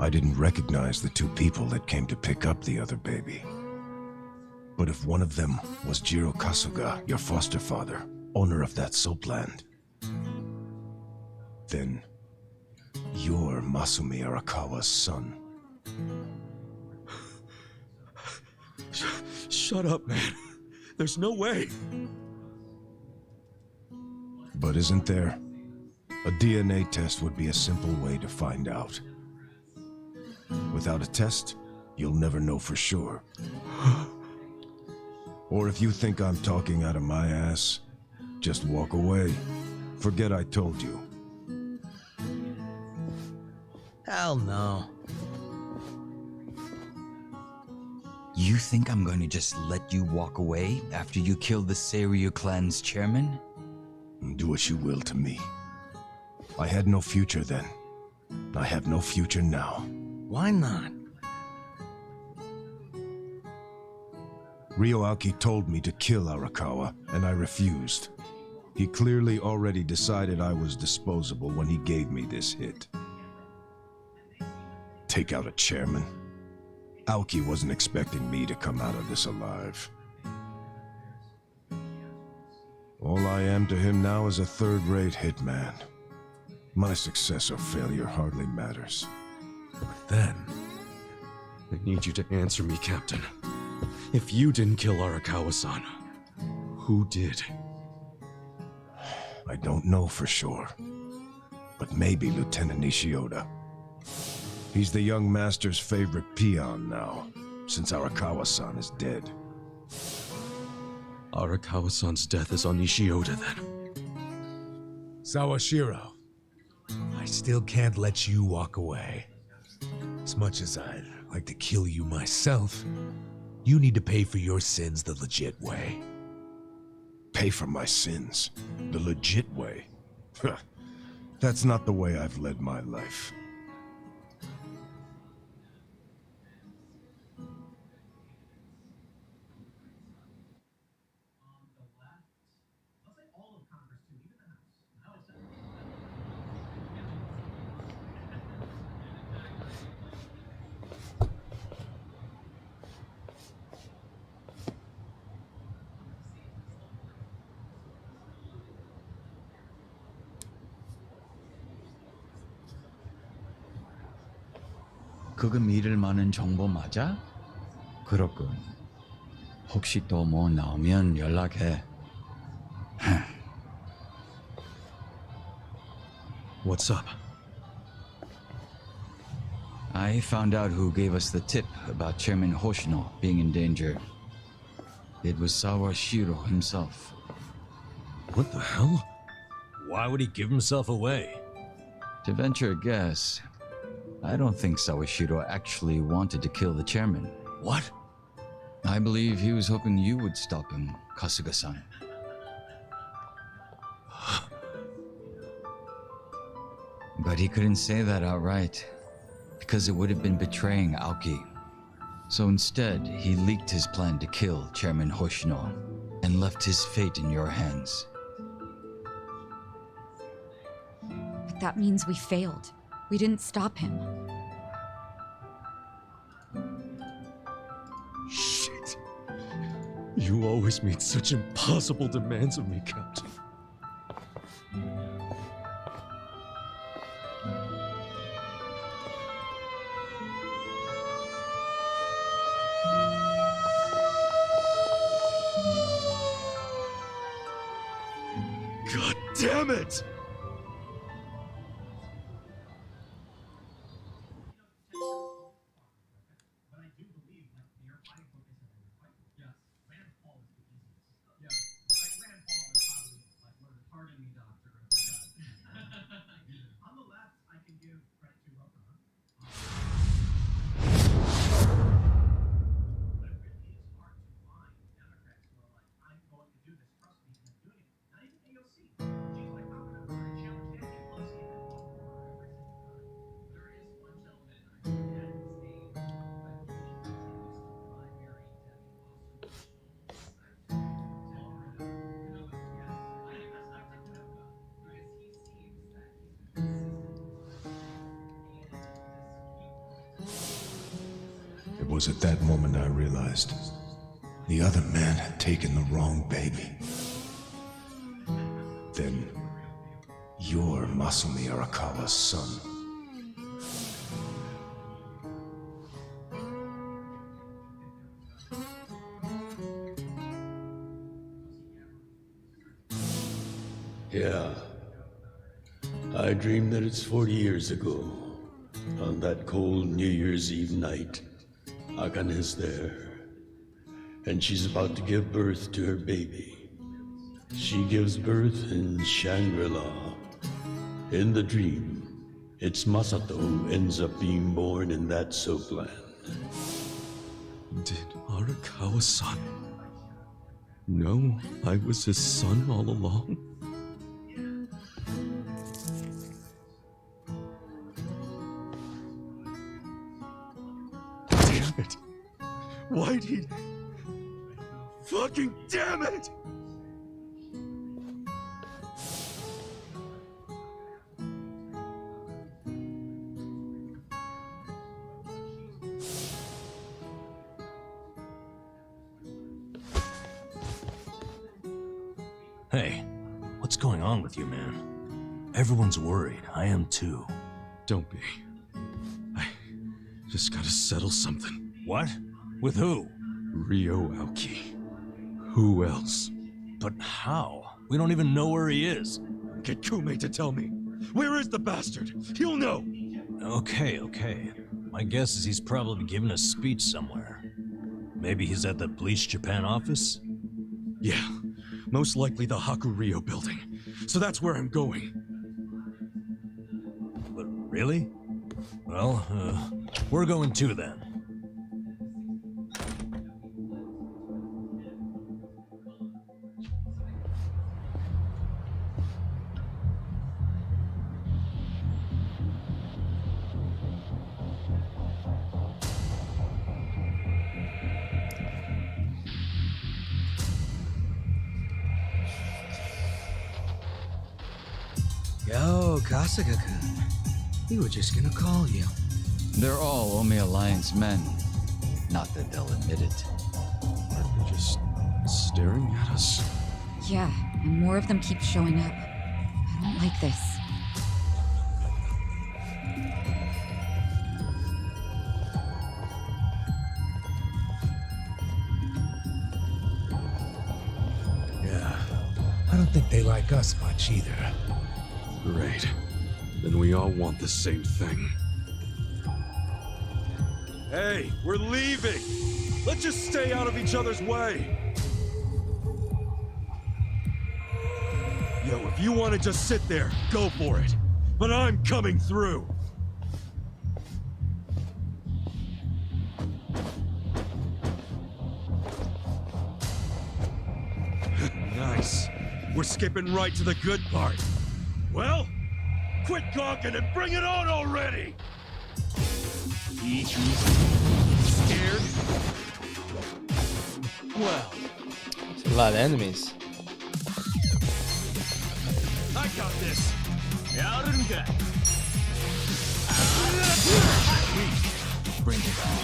I didn't recognize the two people that came to pick up the other baby. But if one of them was Jiro Kasuga, your foster father, owner of that soapland, then you're Masumi Arakawa's son. Shut up, man. There's no way. But isn't there? A DNA test would be a simple way to find out. Without a test, you'll never know for sure. Or if you think I'm talking out of my ass, just walk away. Forget I told you. Hell no. You think I'm going to just let you walk away after you kill the Seiryu clan's chairman? Do what you will to me. I had no future then. I have no future now. Why not? Ryoaki told me to kill Arakawa, and I refused. He clearly already decided I was disposable when he gave me this hit. Take out a chairman? Aoki wasn't expecting me to come out of this alive. All I am to him now is a third-rate hitman. My success or failure hardly matters. But then... I need you to answer me, Captain. If you didn't kill Arakawa-san, who did? I don't know for sure. But maybe Lieutenant Nishioda. He's the young master's favorite peon now, since Arakawa-san is dead. Arakawa-san's death is on Nishioda, then. Sawashiro, I still can't let you walk away. As much as I'd like to kill you myself, you need to pay for your sins the legit way. Pay for my sins? The legit way? That's not the way I've led my life. 그거 믿을 만한 정보 맞아? 그렇군. 혹시 또 뭐 나오면 연락해. What's up? I found out who gave us the tip about Chairman Hoshino being in danger. It was Sawashiro himself. What the hell? Why would he give himself away? To venture a guess, I don't think Sawashiro actually wanted to kill the chairman. What? I believe he was hoping you would stop him, Kasuga-san. But he couldn't say that outright, because it would have been betraying Aoki. So instead, he leaked his plan to kill Chairman Hoshino and left his fate in your hands. But that means we failed. We didn't stop him. Shit. You always made such impossible demands of me, Captain. God damn it! It was at that moment I realized the other man had taken the wrong baby. Then you're Masumi Arakawa's son. Yeah. I dreamed that it's 40 years ago. On that cold New Year's Eve night, Akane's there. And she's about to give birth to her baby. She gives birth in Shangri-La. In the dream, it's Masato who ends up being born in that soapland. Did Arakawa-san know I was his son all along? Damn it! Why'd he... Fucking damn it! Hey, what's going on with you, man? Everyone's worried. I am too. Don't be. I just gotta settle something. What? With who? Ryo Aoki. Who else? But how? We don't even know where he is. Get Kume to tell me. Where is the bastard? He'll know. Okay. My guess is he's probably giving a speech somewhere. Maybe he's at the Bleach Japan office? Yeah, most likely the Hakuryo building. So that's where I'm going. But really? Well, we're going too then. Yo, Kasuga-kun. We were just gonna call you. They're all Omi Alliance men. Not that they'll admit it. Are they just staring at us? Yeah, and more of them keep showing up. I don't like this. Yeah, I don't think they like us much either. Great. Then we all want the same thing. Hey, we're leaving! Let's just stay out of each other's way! Yo, if you want to just sit there, go for it. But I'm coming through! Nice. We're skipping right to the good part. Well, quit gawking and bring it on already! Scared? Well, it's a lot of enemies. I got this. Bring it on.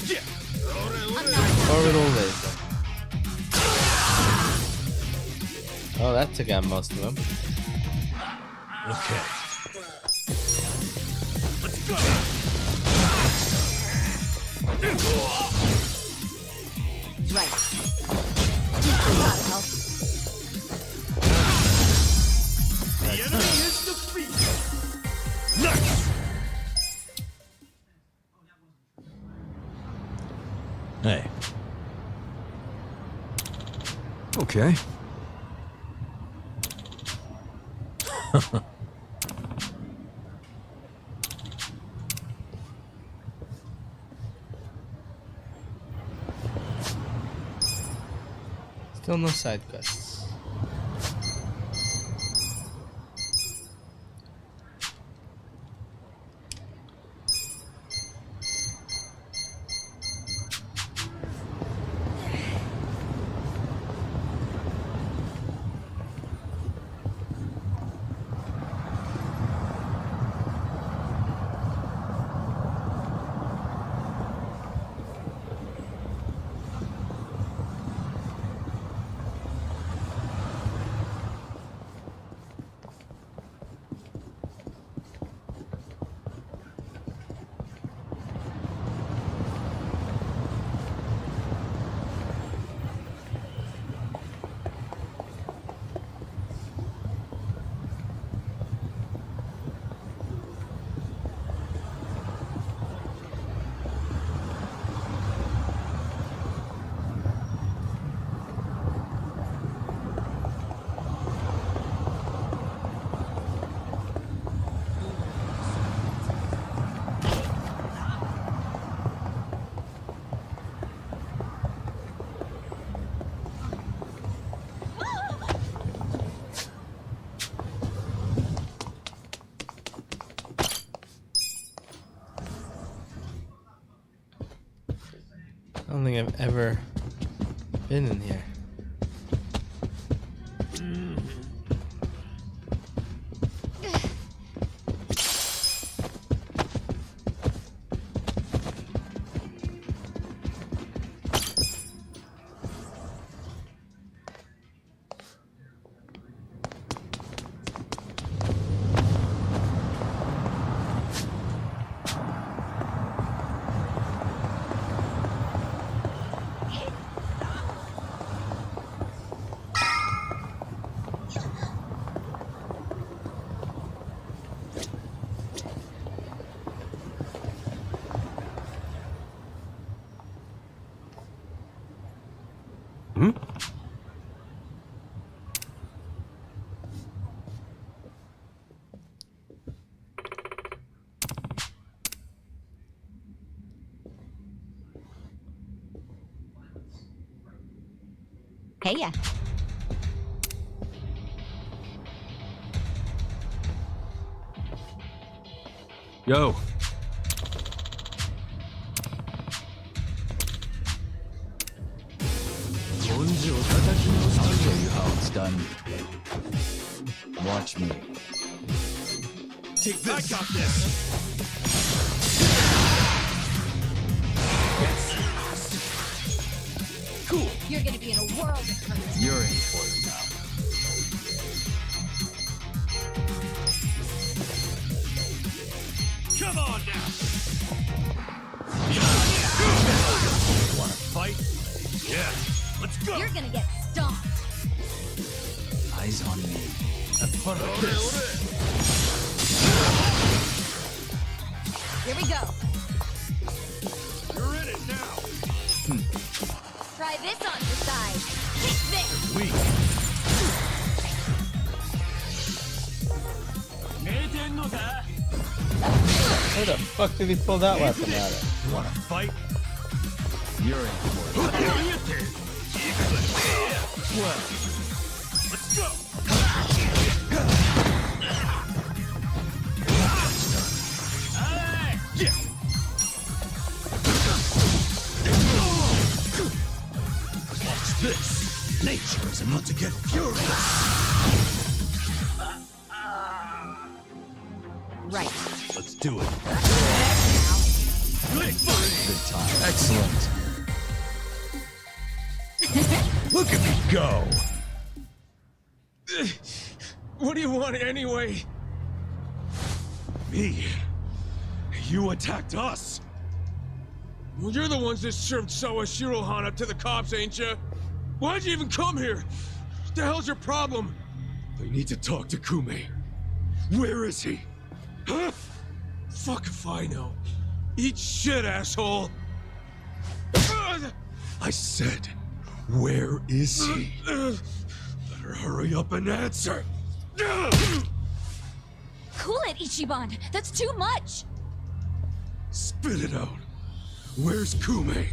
Yeah. Orbital laser. Oh, that took out most of them. Okay. Let's go. Right. Gotta help. The enemy is defeated. Nice. Hey. Okay. Still no side quests. I don't think I've ever been in here. ya. Yo. I'll show you how it's done. Watch me. Take this. I got this. Cool. You're gonna be in a world of hurt. You're in for it now. Come on now. Wanna fight? Yeah, let's go. You're gonna get stomped. Eyes on me. Have fun with this. Here we go. You're in it now. Try this on the side. Take this. Weak. Where the fuck did he pull that weapon out of? Wanna fight? You're in for it. Well, let's go. Yeah. Watch this. Nature is about to get furious. Right. Let's do it. Good time. Excellent. Look at me go. What do you want anyway? Me? You attacked us? Well, you're the ones that served Sawa Shirohan up to the cops, ain't you? Why'd you even come here? What the hell's your problem? I need to talk to Kume. Where is he? Huh? Fuck if I know. Eat shit, asshole! I said, where is he? Better hurry up and answer. Cool it, Ichiban. That's too much. Spit it out. Where's Kume?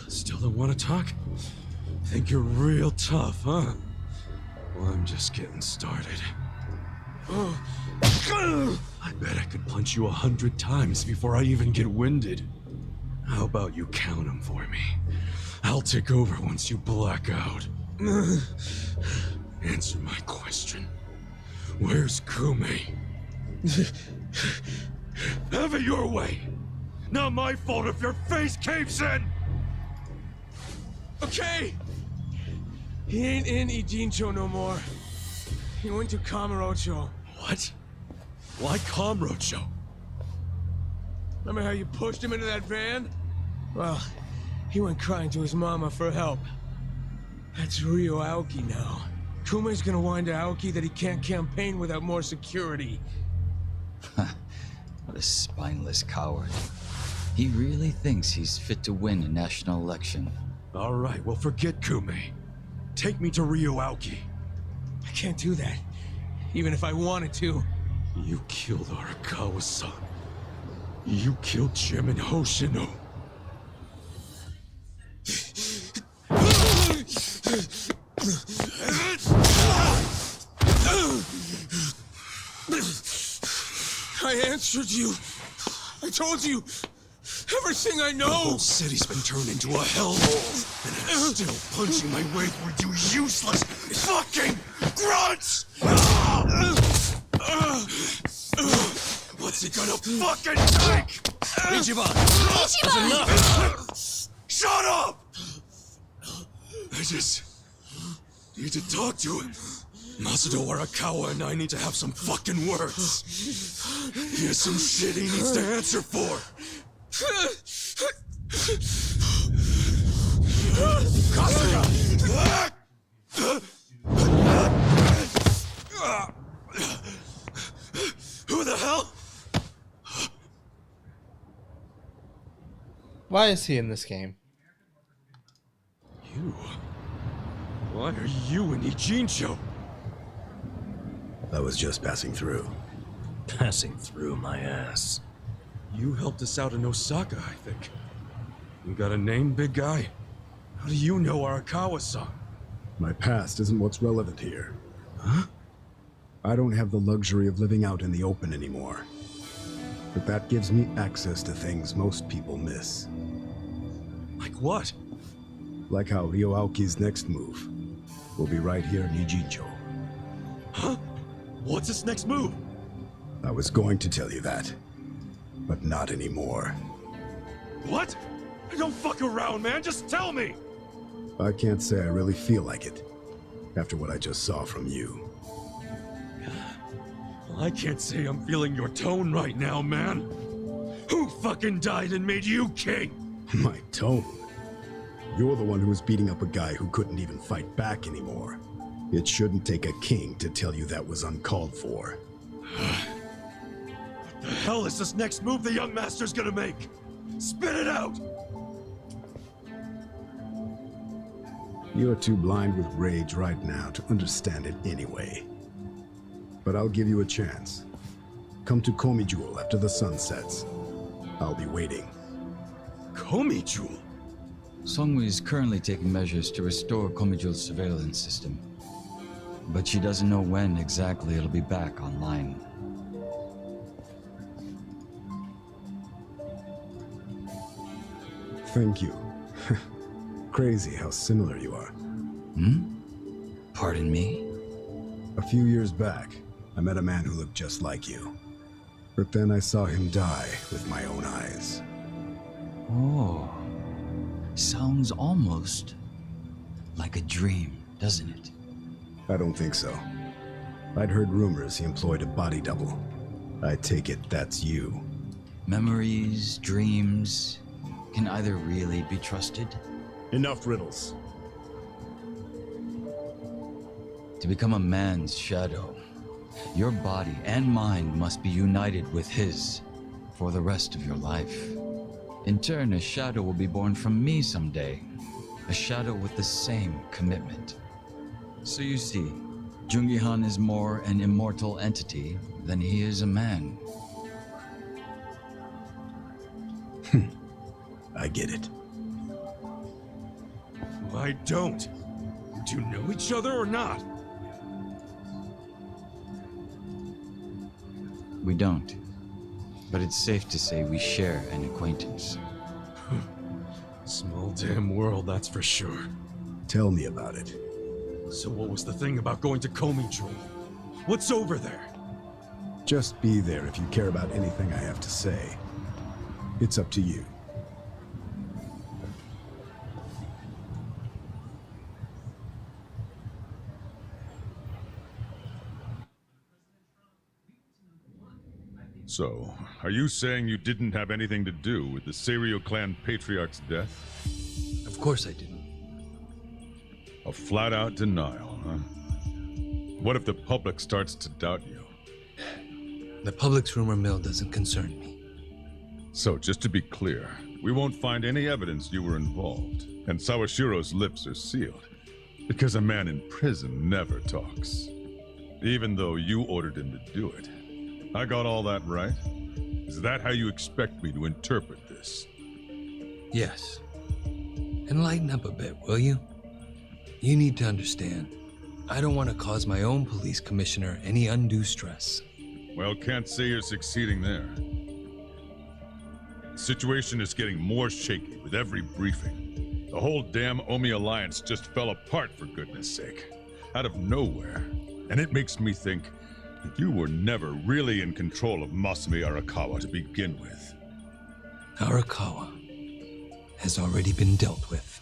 Still don't want to talk? Think you're real tough, huh? Well, I'm just getting started. I bet I could punch you 100 times before I even get winded. How about you count them for me? I'll take over once you black out. Answer my question. Where's Kume? Have it your way! Not my fault if your face caves in! Okay! He ain't in Ijincho no more. He went to Kamurocho. What? Why Kamurocho? Remember how you pushed him into that van? Well, he went crying to his mama for help. That's Ryo Aoki now. Kume's gonna whine to Aoki that he can't campaign without more security. What a spineless coward. He really thinks he's fit to win a national election. All right, well, forget Kume. Take me to Ryo Aoki. I can't do that, even if I wanted to. You killed Arakawa-san. You killed Chairman Hoshino. I answered you. I told you everything I know. The whole city's been turned into a hellhole, and I'm still punching my way through you useless fucking grunts! What's he gonna fucking take? Ichiban! Ichiban! Enough! Shut up! I just need to talk to him. Masudo Arakawa and I need to have some fucking words. He has some shit he needs to answer for. Kasuga! Who the hell? Why is he in this game? You? Why are you in Ijincho? I was just passing through. Passing through my ass. You helped us out in Osaka, I think. You got a name, big guy? How do you know Arakawa-san? My past isn't what's relevant here. Huh? I don't have the luxury of living out in the open anymore. But that gives me access to things most people miss. Like what? Like how Ryo Aoki's next move will be right here in Ijincho. Huh? What's his next move? I was going to tell you that, but not anymore. What? Don't fuck around, man. Just tell me. I can't say I really feel like it, after what I just saw from you. Well, I can't say I'm feeling your tone right now, man. Who fucking died and made you king? My tone? You're the one who was beating up a guy who couldn't even fight back anymore. It shouldn't take a king to tell you that was uncalled for. What the hell is this next move the young master's gonna make? Spit it out! You're too blind with rage right now to understand it anyway. But I'll give you a chance. Come to Komi Jewel after the sun sets. I'll be waiting. Komi Jewel? Songwoo is currently taking measures to restore Komijul's surveillance system. But she doesn't know when exactly it'll be back online. Thank you. Crazy how similar you are. Pardon me? A few years back, I met a man who looked just like you. But then I saw him die with my own eyes. Oh. Sounds almost like a dream, doesn't it? I don't think so. I'd heard rumors he employed a body double. I take it that's you. Memories, dreams, can either really be trusted? Enough riddles. To become a man's shadow, your body and mind must be united with his for the rest of your life. In turn, a shadow will be born from me someday. A shadow with the same commitment. So you see, Jungi-han is more an immortal entity than he is a man. I get it. I don't. Do you know each other or not? We don't. But it's safe to say we share an acquaintance. Small damn world, that's for sure. Tell me about it. So what was the thing about going to Komi Jewel? What's over there? Just be there if you care about anything I have to say. It's up to you. So, are you saying you didn't have anything to do with the Seiryu clan patriarch's death? Of course I didn't. A flat-out denial, huh? What if the public starts to doubt you? The public's rumor mill doesn't concern me. So, just to be clear, we won't find any evidence you were involved, and Sawashiro's lips are sealed, because a man in prison never talks. Even though you ordered him to do it. I got all that right? Is that how you expect me to interpret this? Yes. Enlighten up a bit, will you? You need to understand, I don't want to cause my own police commissioner any undue stress. Well, can't say you're succeeding there. The situation is getting more shaky with every briefing. The whole damn Omi Alliance just fell apart, for goodness sake. Out of nowhere. And it makes me think that you were never really in control of Masumi Arakawa to begin with. Arakawa has already been dealt with.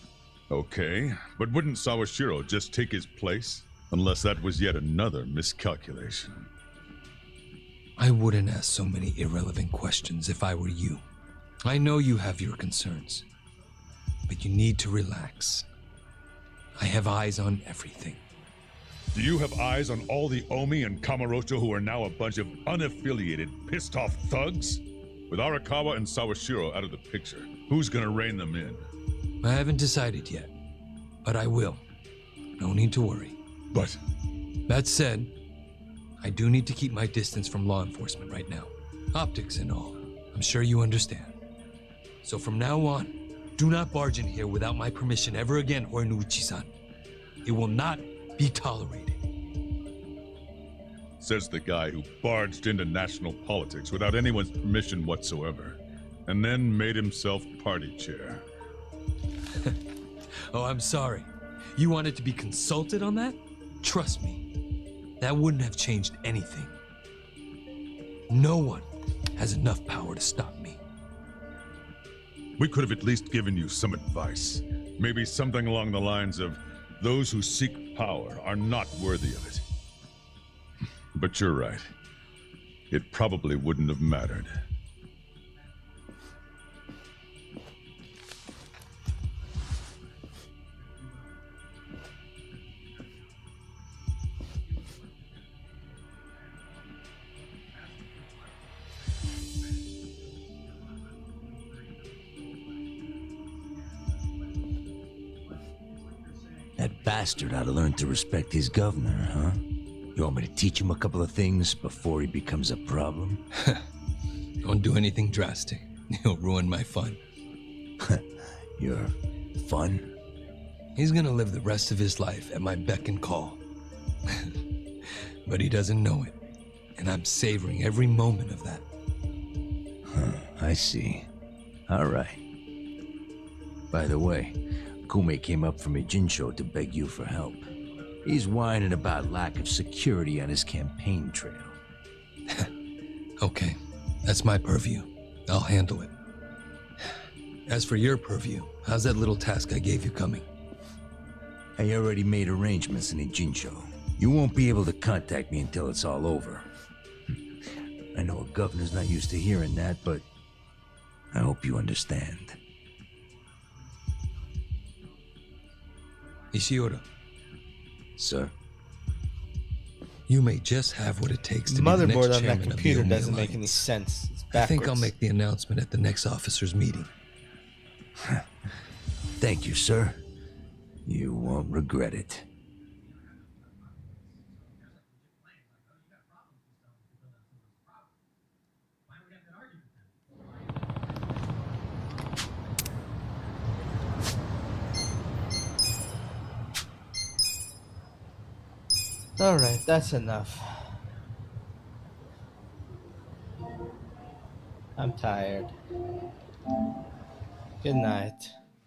Okay, but wouldn't Sawashiro just take his place? Unless that was yet another miscalculation. I wouldn't ask so many irrelevant questions if I were you. I know you have your concerns, but you need to relax. I have eyes on everything. Do you have eyes on all the Omi and Kamurocho who are now a bunch of unaffiliated, pissed-off thugs? With Arakawa and Sawashiro out of the picture, who's gonna rein them in? I haven't decided yet, but I will. No need to worry. But... That said, I do need to keep my distance from law enforcement right now. Optics and all. I'm sure you understand. So from now on, Do not barge in here without my permission ever again, Horiguchi-san. It will not be tolerated. Says the guy who barged into national politics without anyone's permission whatsoever, and then made himself party chair. Oh, I'm sorry. You wanted to be consulted on that? Trust me, that wouldn't have changed anything. No one has enough power to stop me. We could have at least given you some advice. Maybe something along the lines of, those who seek power are not worthy of it. But you're right. It probably wouldn't have mattered. That bastard ought to learn to respect his governor, huh? You want me to teach him a couple of things before he becomes a problem? Don't do anything drastic. He'll ruin my fun. Your fun? He's gonna live the rest of his life at my beck and call. But he doesn't know it. And I'm savoring every moment of that. I see. All right. By the way, Kume came up from Ijincho to beg you for help. He's whining about lack of security on his campaign trail. Okay, that's my purview. I'll handle it. As for your purview, how's that little task I gave you coming? I already made arrangements in Ijincho. You won't be able to contact me until it's all over. I know a governor's not used to hearing that, but I hope you understand. Ishiura. Sir? You may just have what it takes to be the Motherboard next on that chairman of the computer Omi doesn't make Alliance. any sense. It's I think I'll backwards. make the announcement at the next officers' meeting. Thank you, sir. You won't regret it. Alright, that's enough. I'm tired. Good night.